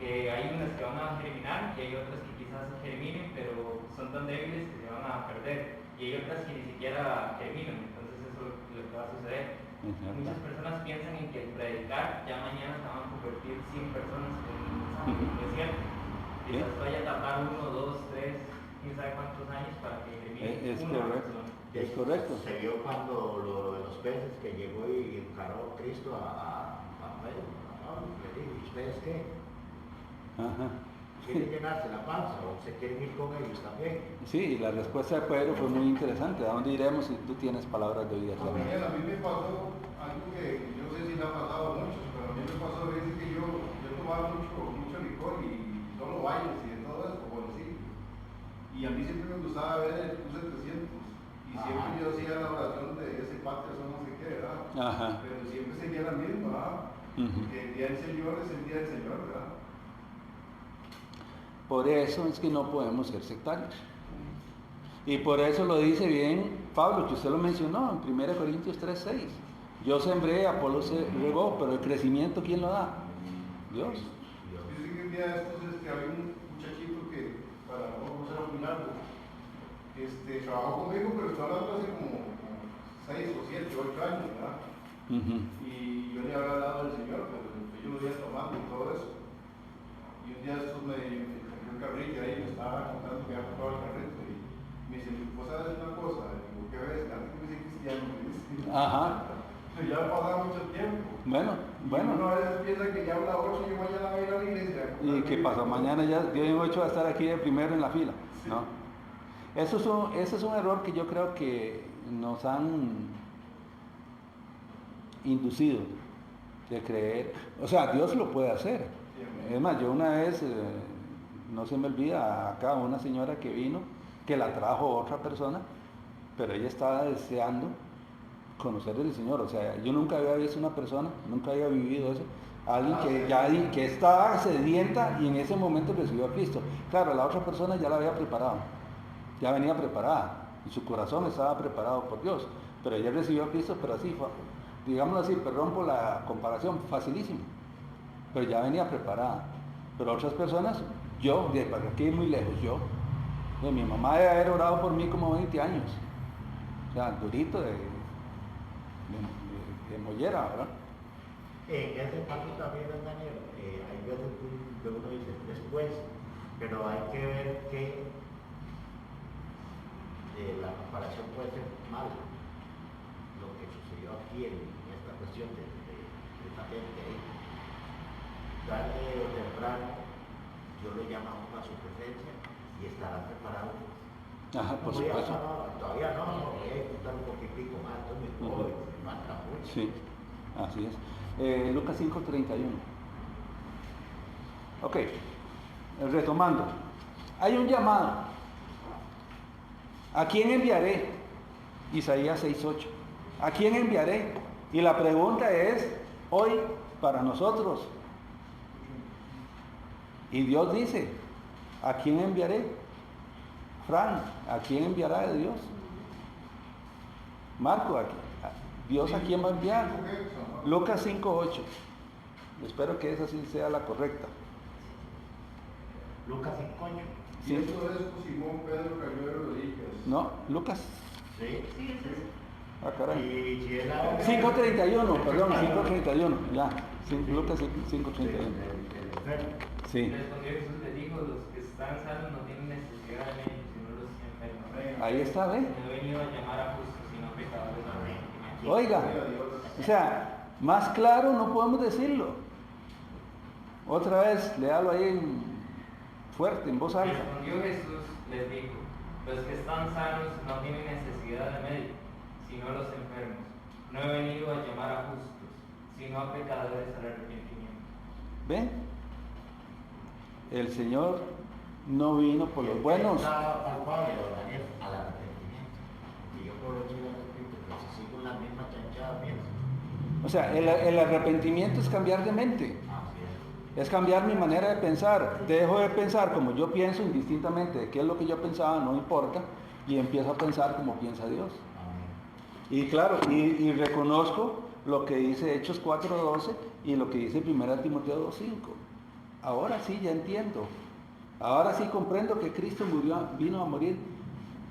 Que hay unas que van a germinar y hay otras que quizás germinen, pero son tan débiles que se van a perder. Y hay otras que ni siquiera germinan, entonces eso es lo que va a suceder. Muchas personas piensan en que al predicar ya mañana se van a convertir 100 personas en un mensaje, no es cierto. Quizás vaya a tardar 1, 2, 3, quién sabe cuántos años para que germine una persona. Es correcto. Se vio cuando lo de los peces que llegó y encaró Cristo a Pedro, a Pablo, le dijo, ¿y ustedes qué? ¿Quieren llenarse la panza o se quieren ir con ellos también? Sí, la respuesta de Pedro fue muy interesante. ¿A dónde iremos si tú tienes palabras de vida? A mí me pasó algo que yo no sé si le ha pasado a muchos, pero a mí me pasó a veces que yo tomaba mucho licor y solo bailes y de todo eso, por decir. Y a mí siempre me gustaba ver el Q700 y siempre yo hacía la oración de ese Padre, eso no sé qué, ¿verdad? Pero siempre seguía la misma, ¿verdad? Porque el día del Señor es el día del Señor, ¿verdad? Por eso es que no podemos ser sectarios. Y por eso lo dice bien Pablo, que usted lo mencionó en 1 Corintios 3:6. Yo sembré, Apolo se regó, pero el crecimiento, ¿quién lo da? Dios. Dice que un día de estos había un muchachito que, para no ser muy largo, trabajó conmigo, pero estaba hablando hace como 6 o 7, 8 años, ¿verdad? Y yo le había hablado del Señor, pero yo lo había tomado y todo eso. Y un día de estos me dio un carrito ahí, me estaba contando que había comprado el carrito y me dice, ¿vos sabes una cosa? Digo, ¿qué ves? Antes me dice cristiano, me dice. Pero ya ha pasado mucho tiempo. Bueno. Uno a veces piensa que ya habla 8 y yo mañana voy a ir a la iglesia. ¿Y qué pasa? Mañana ya, Dios en 8 va a estar aquí de primero en la fila, sí. ¿no? Ese es un error que yo creo que nos han inducido de creer. O sea, Dios lo puede hacer. Es más, yo una vez, no se me olvida, acá una señora que vino, que la trajo otra persona, pero ella estaba deseando conocer al Señor. O sea, yo nunca había visto una persona, nunca había vivido eso, alguien que estaba sedienta y en ese momento recibió a Cristo. Claro, la otra persona ya la había preparado, ya venía preparada, y su corazón estaba preparado por Dios, pero ella recibió a Cristo, pero así, digámoslo así, perdón por la comparación, facilísimo, pero ya venía preparada. Pero otras personas, yo, de aquí muy lejos, mi mamá debe haber orado por mí como 20 años, o sea, durito de mollera, ¿verdad? En ese paso también, Daniel, hay veces que uno dice después, pero hay que ver que la comparación puede ser mala. Lo que sucedió aquí en esta cuestión de esta gente ahí, tarde o temprano, Dios lo llama a uno a su presencia y estarán preparados. Por supuesto. Todavía no, voy a disfrutar un poquitico más, estoy muy joven, me falta mucho. Sí, así es. Lucas 5:31. Ok, retomando. Hay un llamado. ¿A quién enviaré? Isaías 6:8. ¿A quién enviaré? Y la pregunta es, hoy, para nosotros. Y Dios dice, ¿a quién enviaré? Fran, ¿a quién enviará de Dios? Marco, ¿Dios a quién va a enviar? Lucas 5:8. Espero que esa sí sea la correcta. Lucas 5:8. Y esto es Simón Pedro cayó de rodillas. No, Lucas. Sí. Caray. Y si era 5:31, perdón, 5:31. Ya, Lucas 5:31. Sí. Respondió Jesús, les dijo, los que están sanos no tienen necesidad de médicos, sino los enfermos. Ahí está, ¿ve? No he venido a llamar a justos, sino a pecadores. Oiga, o sea, más claro no podemos decirlo. Otra vez, léalo ahí en fuerte, en voz alta. Respondió Jesús, les dijo, los que están sanos no tienen necesidad de médico, sino los enfermos. No he venido a llamar a justos, sino a pecadores al arrepentimiento. ¿Ven? El Señor no vino por los buenos. Al arrepentimiento. Y yo por decir arrepentimiento, pero si sigo la misma chanchada, pienso. O sea, el arrepentimiento es cambiar de mente. Es cambiar mi manera de pensar. Dejo de pensar como yo pienso indistintamente de qué es lo que yo pensaba, no importa, y empiezo a pensar como piensa Dios. Y claro, y reconozco lo que dice Hechos 4:12 y lo que dice 1 Timoteo 2:5. Ahora sí ya entiendo. Ahora sí comprendo que Cristo vino a morir,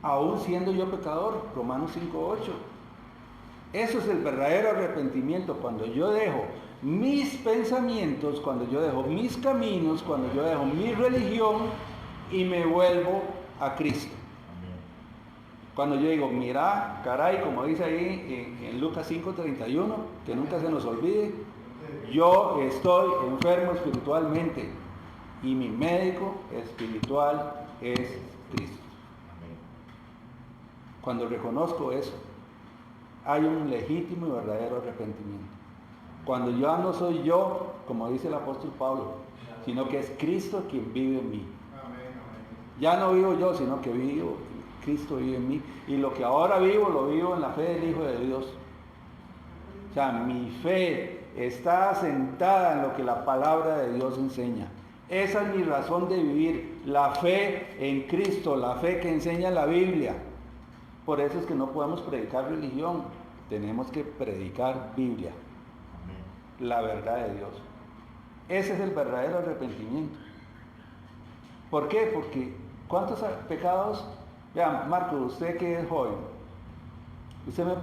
aún siendo yo pecador. Romanos 5:8. Eso es el verdadero arrepentimiento, cuando yo dejo mis pensamientos, cuando yo dejo mis caminos, cuando yo dejo mi religión y me vuelvo a Cristo. Cuando yo digo, mira, caray, como dice ahí en Lucas 5:31, que nunca se nos olvide, yo estoy enfermo espiritualmente y mi médico espiritual es Cristo. Cuando reconozco eso, hay un legítimo y verdadero arrepentimiento. Cuando ya no soy yo, como dice el apóstol Pablo, sino que es Cristo quien vive en mí. Ya no vivo yo, sino que Cristo vive en mí. Y lo que ahora vivo, lo vivo en la fe del Hijo de Dios. O sea, mi fe está asentada en lo que la palabra de Dios enseña. Esa es mi razón de vivir, la fe en Cristo, la fe que enseña la Biblia. Por eso es que no podemos predicar religión, tenemos que predicar Biblia, la verdad de Dios. Ese es el verdadero arrepentimiento. ¿Por qué? Porque ¿cuántos pecados? Vean, Marco, usted que es joven, usted me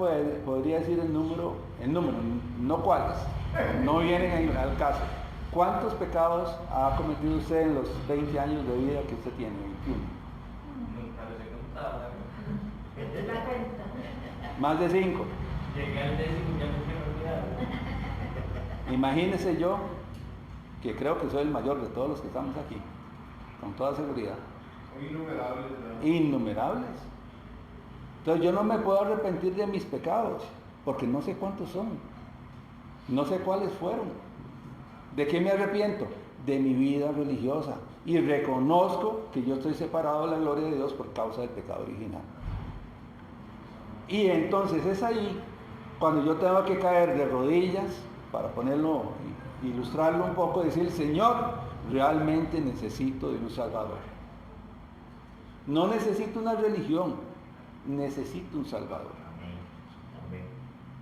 podría decir el número, no cuáles, no vienen al caso. ¿Cuántos pecados ha cometido usted en los 20 años de vida que usted tiene? 21. Nunca los he contado. La cuenta. Más de 5. Llegué al 10º y ya me quiero olvidar. Imagínese yo, que creo que soy el mayor de todos los que estamos aquí, con toda seguridad. Innumerables, ¿verdad? Innumerables. Entonces yo no me puedo arrepentir de mis pecados, porque no sé cuántos son, no sé cuáles fueron. ¿De qué me arrepiento? De mi vida religiosa. Y reconozco que yo estoy separado de la gloria de Dios por causa del pecado original. Y entonces es ahí cuando yo tengo que caer de rodillas, para ponerlo, ilustrarlo un poco, decir, Señor, realmente necesito de un Salvador. No necesito una religión, necesito un Salvador.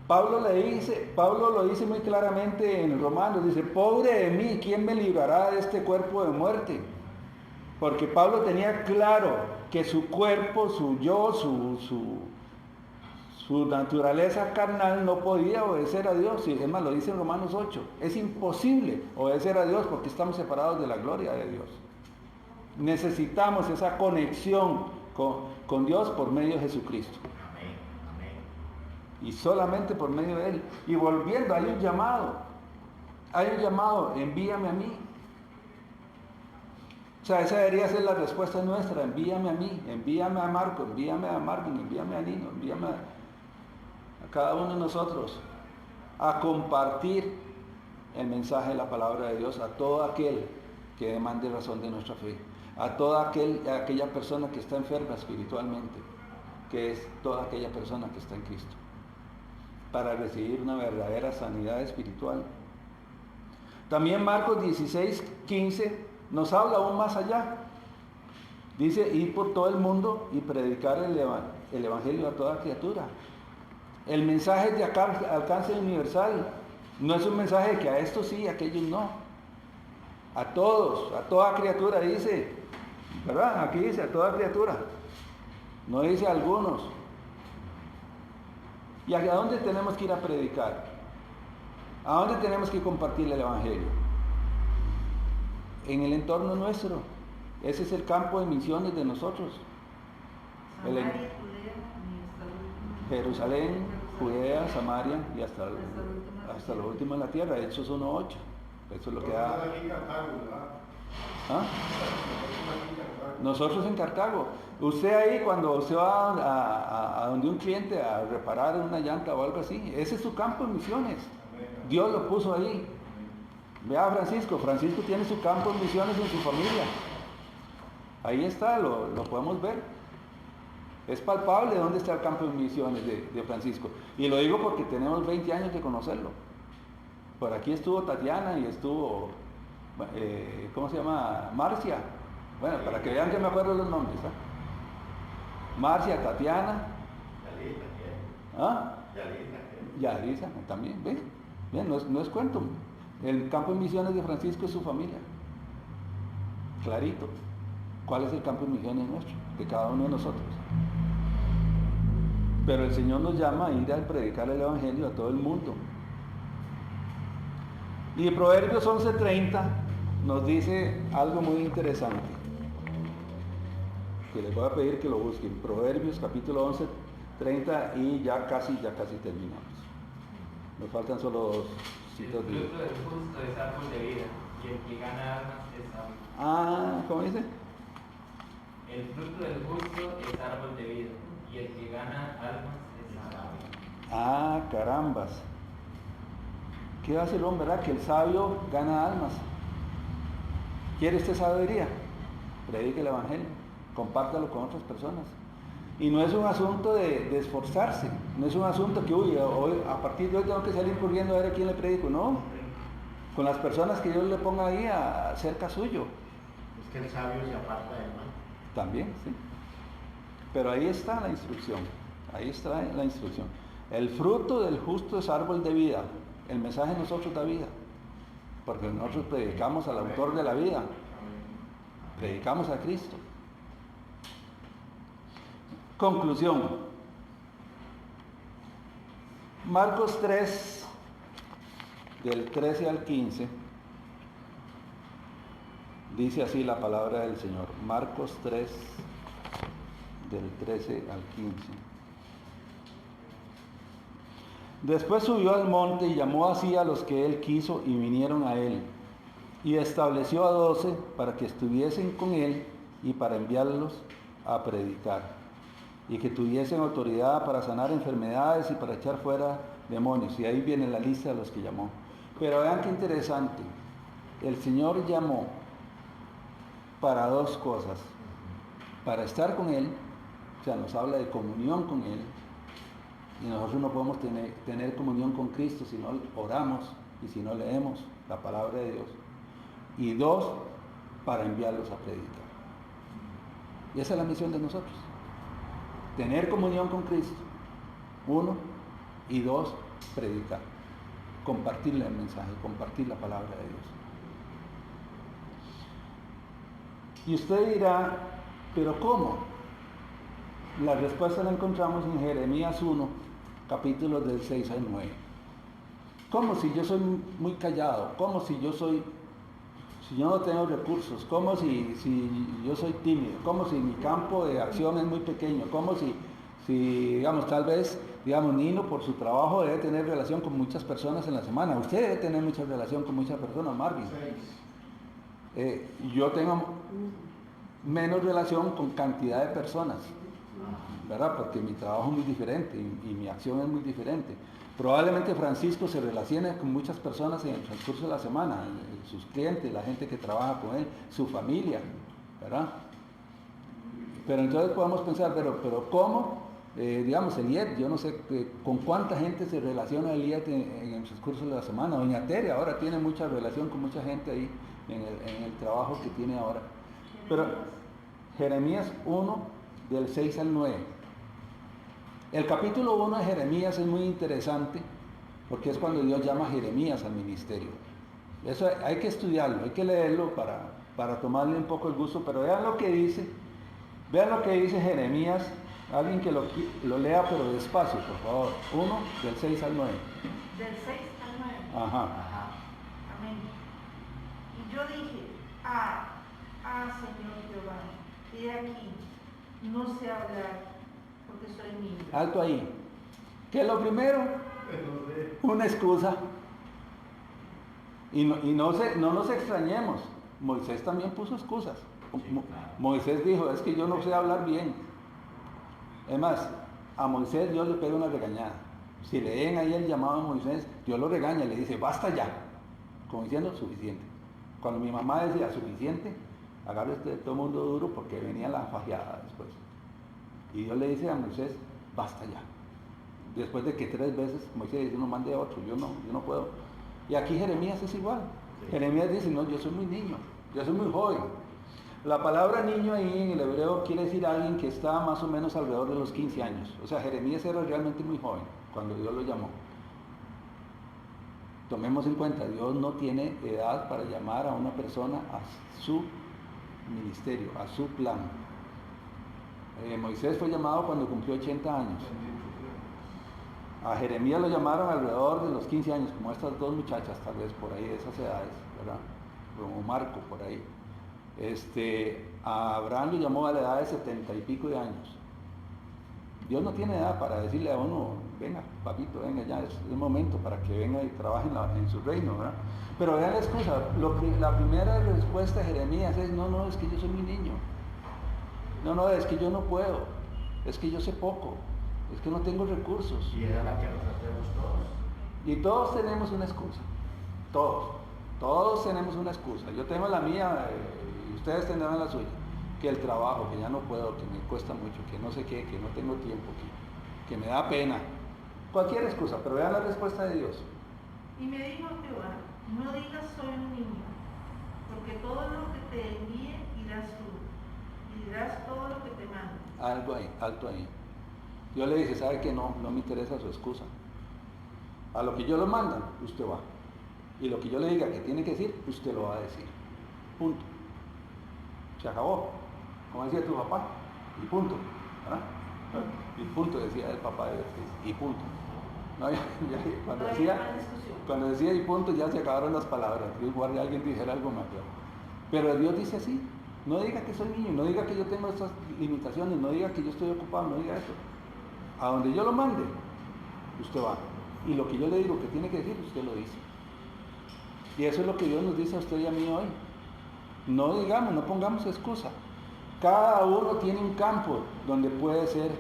Pablo lo dice muy claramente en Romanos, dice, pobre de mí, ¿quién me librará de este cuerpo de muerte? Porque Pablo tenía claro que su cuerpo, su yo, su naturaleza carnal no podía obedecer a Dios. Y además lo dice en Romanos 8, es imposible obedecer a Dios porque estamos separados de la gloria de Dios. Necesitamos esa conexión con Dios por medio de Jesucristo. Y solamente por medio de Él. Y volviendo, hay un llamado, envíame a mí. O sea, esa debería ser la respuesta nuestra, envíame a mí, envíame a Marco, envíame a Marvin, envíame a Nino, envíame a cada uno de nosotros a compartir el mensaje de la palabra de Dios a todo aquel que demande razón de nuestra fe, a toda aquella persona que está enferma espiritualmente, que es toda aquella persona que está en Cristo, para recibir una verdadera sanidad espiritual. También Marcos 16:15 nos habla aún más allá. Dice, ir por todo el mundo y predicar el evangelio a toda criatura. El mensaje de alcance universal no es un mensaje de que a estos sí, a aquellos no. A todos, a toda criatura dice, ¿verdad? Aquí dice a toda criatura, no dice a algunos. ¿Y a dónde tenemos que ir a predicar? ¿A dónde tenemos que compartir el evangelio? En el entorno nuestro. Ese es el campo de misiones de nosotros. Samaria, Judea, y hasta el último. Jerusalén, Judea, Samaria y hasta lo último en la tierra. Hechos 1:8. Eso es lo que da. Aquí Cartago, ¿verdad? ¿Ah? Nosotros en Cartago. Usted ahí cuando usted va a donde un cliente a reparar una llanta o algo así, ese es su campo de misiones. Dios lo puso ahí. Vea a Francisco. Francisco tiene su campo de misiones en su familia. Ahí está, lo podemos ver. Es palpable dónde está el campo de misiones de Francisco. Y lo digo porque tenemos 20 años de conocerlo. Por aquí estuvo Tatiana y estuvo, ¿cómo se llama? Marcia. Bueno, para que vean que me acuerdo los nombres. Marcia, Tatiana. Yalisa también, ¿ven? Bien, no es cuento. El campo de misiones de Francisco es su familia. Clarito. ¿Cuál es el campo de misiones nuestro? De cada uno de nosotros. Pero el Señor nos llama a ir a predicar el Evangelio a todo el mundo. Y Proverbios 11:30 nos dice algo muy interesante, que les voy a pedir que lo busquen. Proverbios capítulo 11:30 y ya casi terminamos. Nos faltan solo 2 citas. El fruto del justo es árbol de vida, y el que gana almas es sabio. ¿Cómo dice? El fruto del justo es árbol de vida, y el que gana almas es sabio. Carambas. ¿Qué hace el hombre, verdad? Que el sabio gana almas. ¿Quiere usted sabiduría? Predique el Evangelio, compártalo con otras personas. Y no es un asunto de esforzarse, no es un asunto que, hoy, a partir de hoy tengo que salir corriendo a ver a quién le predico. No, con las personas que Dios le ponga ahí cerca suyo. Es que el sabio se aparta del mal. También, sí. Pero ahí está la instrucción, ahí está la instrucción. El fruto del justo es árbol de vida. El mensaje de nosotros da vida, porque nosotros predicamos al autor de la vida, predicamos a Cristo. Conclusión. Marcos 3, del 13 al 15, dice así la palabra del Señor. Marcos 3, del 13 al 15. Después subió al monte y llamó así a los que él quiso y vinieron a él. Y estableció a 12 para que estuviesen con él y para enviarlos a predicar. Y que tuviesen autoridad para sanar enfermedades y para echar fuera demonios. Y ahí viene la lista de los que llamó. Pero vean qué interesante. El Señor llamó para 2 cosas. Para estar con él, o sea, nos habla de comunión con él. Y nosotros no podemos tener comunión con Cristo si no oramos y si no leemos la palabra de Dios. Y 2, para enviarlos a predicar. Y esa es la misión de nosotros. Tener comunión con Cristo. 1. Y 2, predicar. Compartirle el mensaje, compartir la palabra de Dios. Y usted dirá, ¿pero cómo? La respuesta la encontramos en Jeremías 1, capítulos del 6 al 9. ¿Cómo si yo soy muy callado? ¿Cómo si yo no tengo recursos? ¿Cómo si yo soy tímido? ¿Cómo si mi campo de acción es muy pequeño? ¿Cómo si digamos, tal vez, Nino por su trabajo debe tener relación con muchas personas en la semana? Usted debe tener mucha relación con muchas personas, Marvin. Yo tengo menos relación con cantidad de personas, ¿verdad? Porque mi trabajo es muy diferente y mi acción es muy diferente. Probablemente Francisco se relacione con muchas personas en el transcurso de la semana, sus clientes, la gente que trabaja con él, su familia, ¿verdad? Pero entonces podemos pensar, pero ¿cómo? Digamos, Eliet, yo no sé con cuánta gente se relaciona Eliet en el transcurso de la semana. Doña Tere ahora tiene mucha relación con mucha gente ahí en el trabajo que tiene ahora. Pero Jeremías 1, del 6 al 9. El capítulo 1 de Jeremías es muy interesante porque es cuando Dios llama a Jeremías al ministerio. Eso hay que estudiarlo, hay que leerlo para tomarle un poco el gusto, pero vean lo que dice Jeremías, alguien que lo lea pero despacio, por favor. 1, del 6 al 9. Del 6 al 9. Ajá. Amén. Y yo dije, Señor Jehová, he aquí, no sé hablar, porque soy niño. Alto ahí. ¿Qué es lo primero? Una excusa. Y no nos extrañemos. Moisés también puso excusas. Moisés dijo, es que yo no sé hablar bien. Es más, a Moisés Dios le pega una regañada. Si leen ahí el llamado a Moisés, Dios lo regaña, le dice, basta ya, como diciendo, suficiente. Cuando mi mamá decía, suficiente, agárrese todo el mundo duro porque venía la fajeada después. Y Dios le dice a Moisés, basta ya. Después de que 3 veces Moisés dice, no mande a otro, yo no puedo. Y aquí Jeremías es igual. Sí. Jeremías dice, no, yo soy muy niño, yo soy muy joven. La palabra niño ahí en el hebreo quiere decir alguien que está más o menos alrededor de los 15 años. O sea, Jeremías era realmente muy joven cuando Dios lo llamó. Tomemos en cuenta, Dios no tiene edad para llamar a una persona a su ministerio, a su plan. Moisés fue llamado cuando cumplió 80 años. A Jeremías lo llamaron alrededor de los 15 años, como estas 2 muchachas, tal vez por ahí de esas edades, ¿verdad? Como Marco, por ahí. A Abraham lo llamó a la edad de 70 y pico de años. Dios no tiene edad para decirle a uno, venga, papito, venga ya, es el momento para que venga y trabaje en su reino, ¿verdad? Pero vean la excusa, la primera respuesta de Jeremías es, no, es que yo soy muy niño. No, es que yo no puedo, es que yo sé poco, es que no tengo recursos. Y era la que nos hacemos todos. Y todos tenemos una excusa, todos tenemos una excusa. Yo tengo la mía, y ustedes tendrán la suya, que el trabajo, que ya no puedo, que me cuesta mucho, que no sé qué, que no tengo tiempo, que me da pena. Cualquier excusa, pero vean la respuesta de Dios. Y me dijo Jehová, no digas soy un niño, porque todo lo que te envíe irás tú, y dirás todo lo que te mande. Alto ahí. Dios le dice, ¿sabe qué? No me interesa su excusa. A lo que yo lo mandan, usted va. Y lo que yo le diga que tiene que decir, usted lo va a decir. Punto. Se acabó. Como decía tu papá, y punto. ¿Verdad? Y punto, decía el papá de Beatriz, y punto. No, cuando decía y punto ya se acabaron las palabras. Dios guarde a alguien dijera algo más. Pero Dios dice así, no diga que soy niño, no diga que yo tengo estas limitaciones, no diga que yo estoy ocupado, no diga eso. A donde yo lo mande, usted va. Y lo que yo le digo que tiene que decir, usted lo dice. Y eso es lo que Dios nos dice a usted y a mí hoy. No pongamos excusa. Cada uno tiene un campo donde puede ser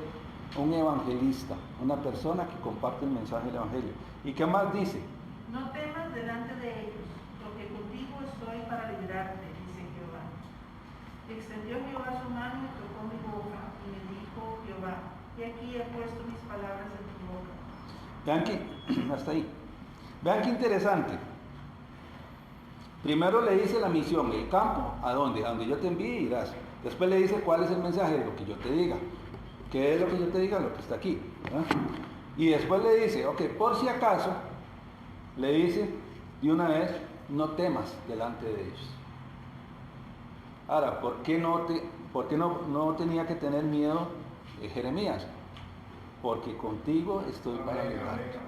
un evangelista, una persona que comparte el mensaje del evangelio. ¿Y qué más dice? No temas delante de ellos, porque contigo estoy para librarte, dice Jehová. Extendió Jehová su mano y tocó mi boca, y me dijo Jehová, y aquí he puesto mis palabras en tu boca. Vean que, hasta ahí. Vean qué interesante. Primero le dice la misión, el campo, ¿a dónde? A donde yo te envíe irás. Después le dice cuál es el mensaje, lo que yo te diga. ¿Qué es lo que yo te diga? Lo que está aquí. ¿Verdad? Y después le dice, ok, por si acaso, le dice de una vez, no temas delante de ellos. Ahora, ¿por qué no tenía que tener miedo Jeremías? Porque contigo estoy para librarte.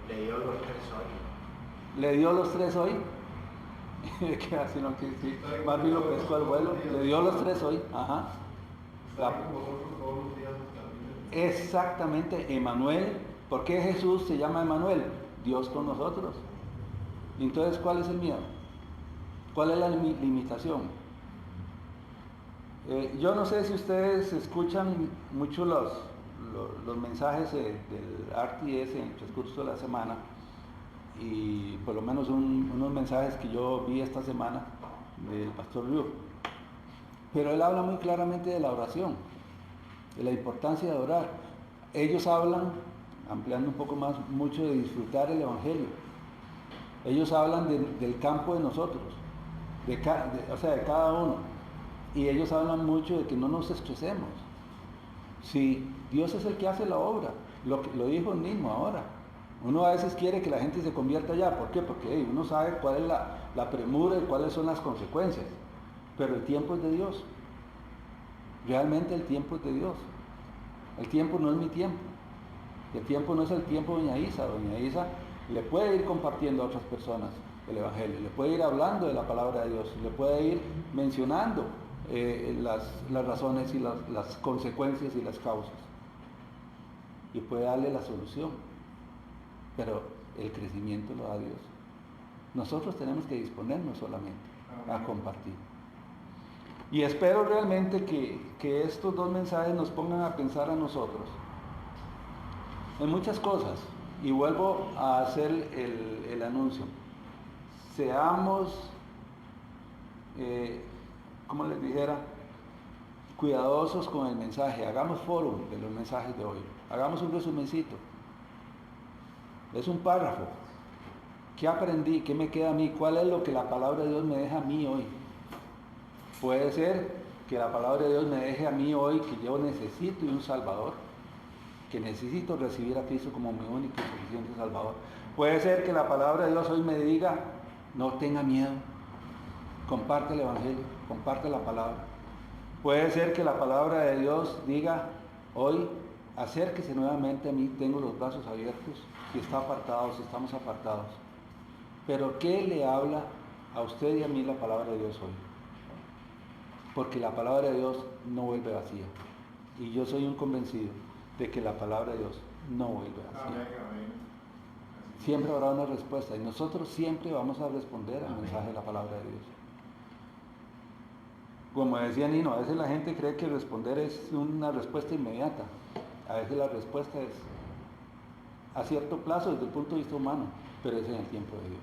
Le dio los 3 hoy. ¿Le dio los 3 hoy? ¿Qué hace? No, que sí. Marvin lo pescó al vuelo. Le dio los 3 hoy. Ajá. Exactamente, Emanuel. ¿Por qué Jesús se llama Emanuel? Dios con nosotros. Entonces, ¿cuál es el miedo? ¿Cuál es la limitación? Yo no sé si ustedes escuchan mucho los mensajes del RTS en el transcurso de la semana, y por lo menos unos mensajes que yo vi esta semana del pastor Ryu. Pero él habla muy claramente de la oración, de la importancia de orar. Ellos hablan, ampliando un poco más, mucho de disfrutar el evangelio. Ellos hablan del campo de nosotros, de cada uno. Y ellos hablan mucho de que no nos estresemos. Si Dios es el que hace la obra, lo dijo él mismo ahora. Uno a veces quiere que la gente se convierta ya. ¿Por qué? Porque uno sabe cuál es la premura y cuáles son las consecuencias. Pero el tiempo es de Dios. Realmente el tiempo es de Dios. El tiempo no es mi tiempo. El tiempo no es el tiempo de Doña Isa. Doña Isa le puede ir compartiendo a otras personas el evangelio, le puede ir hablando de la palabra de Dios, le puede ir mencionando las razones y las consecuencias y las causas, y puede darle la solución. Pero el crecimiento lo da Dios. Nosotros tenemos que disponernos solamente a compartir. Y espero realmente que estos dos mensajes nos pongan a pensar a nosotros en muchas cosas. Y vuelvo a hacer el anuncio. Seamos, como les dijera, cuidadosos con el mensaje. Hagamos foro de los mensajes de hoy. Hagamos un resumencito. Es un párrafo. ¿Qué aprendí? ¿Qué me queda a mí? ¿Cuál es lo que la palabra de Dios me deja a mí hoy? Puede ser que la palabra de Dios me deje a mí hoy que yo necesito un Salvador, que necesito recibir a Cristo como mi único y suficiente Salvador. Puede ser que la palabra de Dios hoy me diga, no tenga miedo, comparte el Evangelio, comparte la palabra. Puede ser que la palabra de Dios diga, hoy acérquese nuevamente a mí, tengo los brazos abiertos, si está apartado, si estamos apartados. Pero ¿qué le habla a usted y a mí la palabra de Dios hoy? Porque la palabra de Dios no vuelve vacía. Y yo soy un convencido de que la palabra de Dios no vuelve vacía. Siempre habrá una respuesta y nosotros siempre vamos a responder al mensaje de la palabra de Dios. Como decía Nino, a veces la gente cree que responder es una respuesta inmediata. A veces la respuesta es a cierto plazo desde el punto de vista humano, pero es en el tiempo de Dios.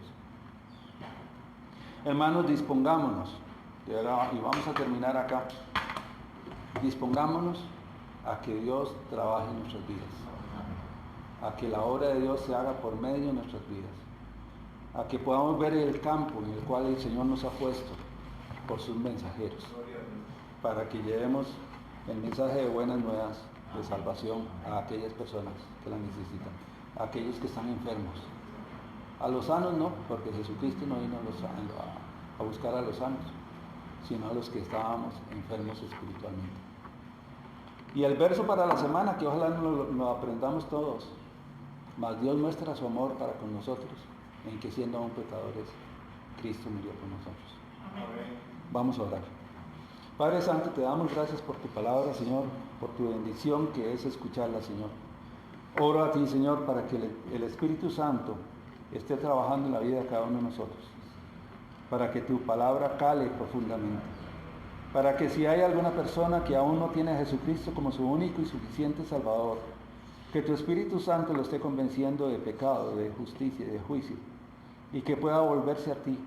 Hermanos, dispongámonos, de verdad, y vamos a terminar acá. Dispongámonos a que Dios trabaje en nuestras vidas, a que la obra de Dios se haga por medio de nuestras vidas, a que podamos ver el campo en el cual el Señor nos ha puesto por sus mensajeros, para que llevemos el mensaje de buenas nuevas de salvación a aquellas personas que la necesitan, a aquellos que están enfermos. A los sanos no, porque Jesucristo no vino a buscar a los sanos, sino a los que estábamos enfermos espiritualmente. Y el verso para la semana, que ojalá lo aprendamos todos, mas Dios muestra su amor para con nosotros, en que siendo aún pecadores, Cristo murió por nosotros. Amén. Vamos a orar. Padre Santo, te damos gracias por tu palabra, Señor, por tu bendición que es escucharla, Señor. Oro a ti, Señor, para que el Espíritu Santo esté trabajando en la vida de cada uno de nosotros, para que tu palabra cale profundamente, para que si hay alguna persona que aún no tiene a Jesucristo como su único y suficiente Salvador, que tu Espíritu Santo lo esté convenciendo de pecado, de justicia y de juicio, y que pueda volverse a ti,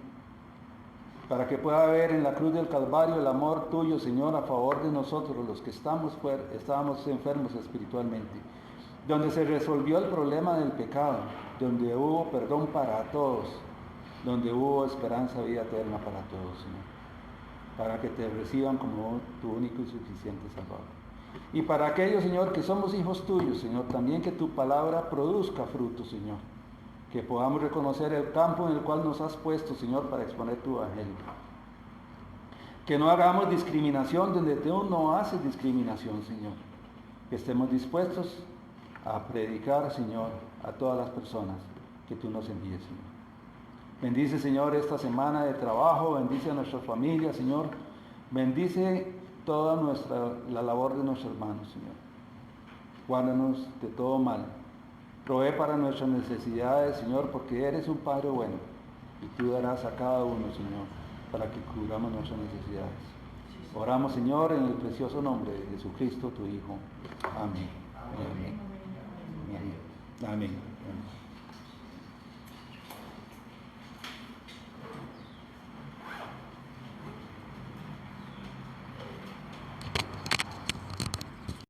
para que pueda ver en la cruz del Calvario el amor tuyo, Señor, a favor de nosotros, los que estábamos enfermos espiritualmente, donde se resolvió el problema del pecado, donde hubo perdón para todos, donde hubo esperanza, vida eterna para todos, Señor, para que te reciban como tu único y suficiente Salvador. Y para aquellos, Señor, que somos hijos tuyos, Señor, también que tu palabra produzca fruto, Señor, que podamos reconocer el campo en el cual nos has puesto, Señor, para exponer tu evangelio. Que no hagamos discriminación donde tú no haces discriminación, Señor. Que estemos dispuestos a predicar, Señor, a todas las personas que tú nos envíes, Señor. Bendice, Señor, esta semana de trabajo, bendice a nuestras familias, Señor. Bendice toda la labor de nuestros hermanos, Señor. Guárdanos de todo mal. Provee para nuestras necesidades, Señor, porque eres un Padre bueno y tú darás a cada uno, Señor, para que cubramos nuestras necesidades. Oramos, Señor, en el precioso nombre de Jesucristo, tu Hijo. Amén. Amén. Amén. Amén.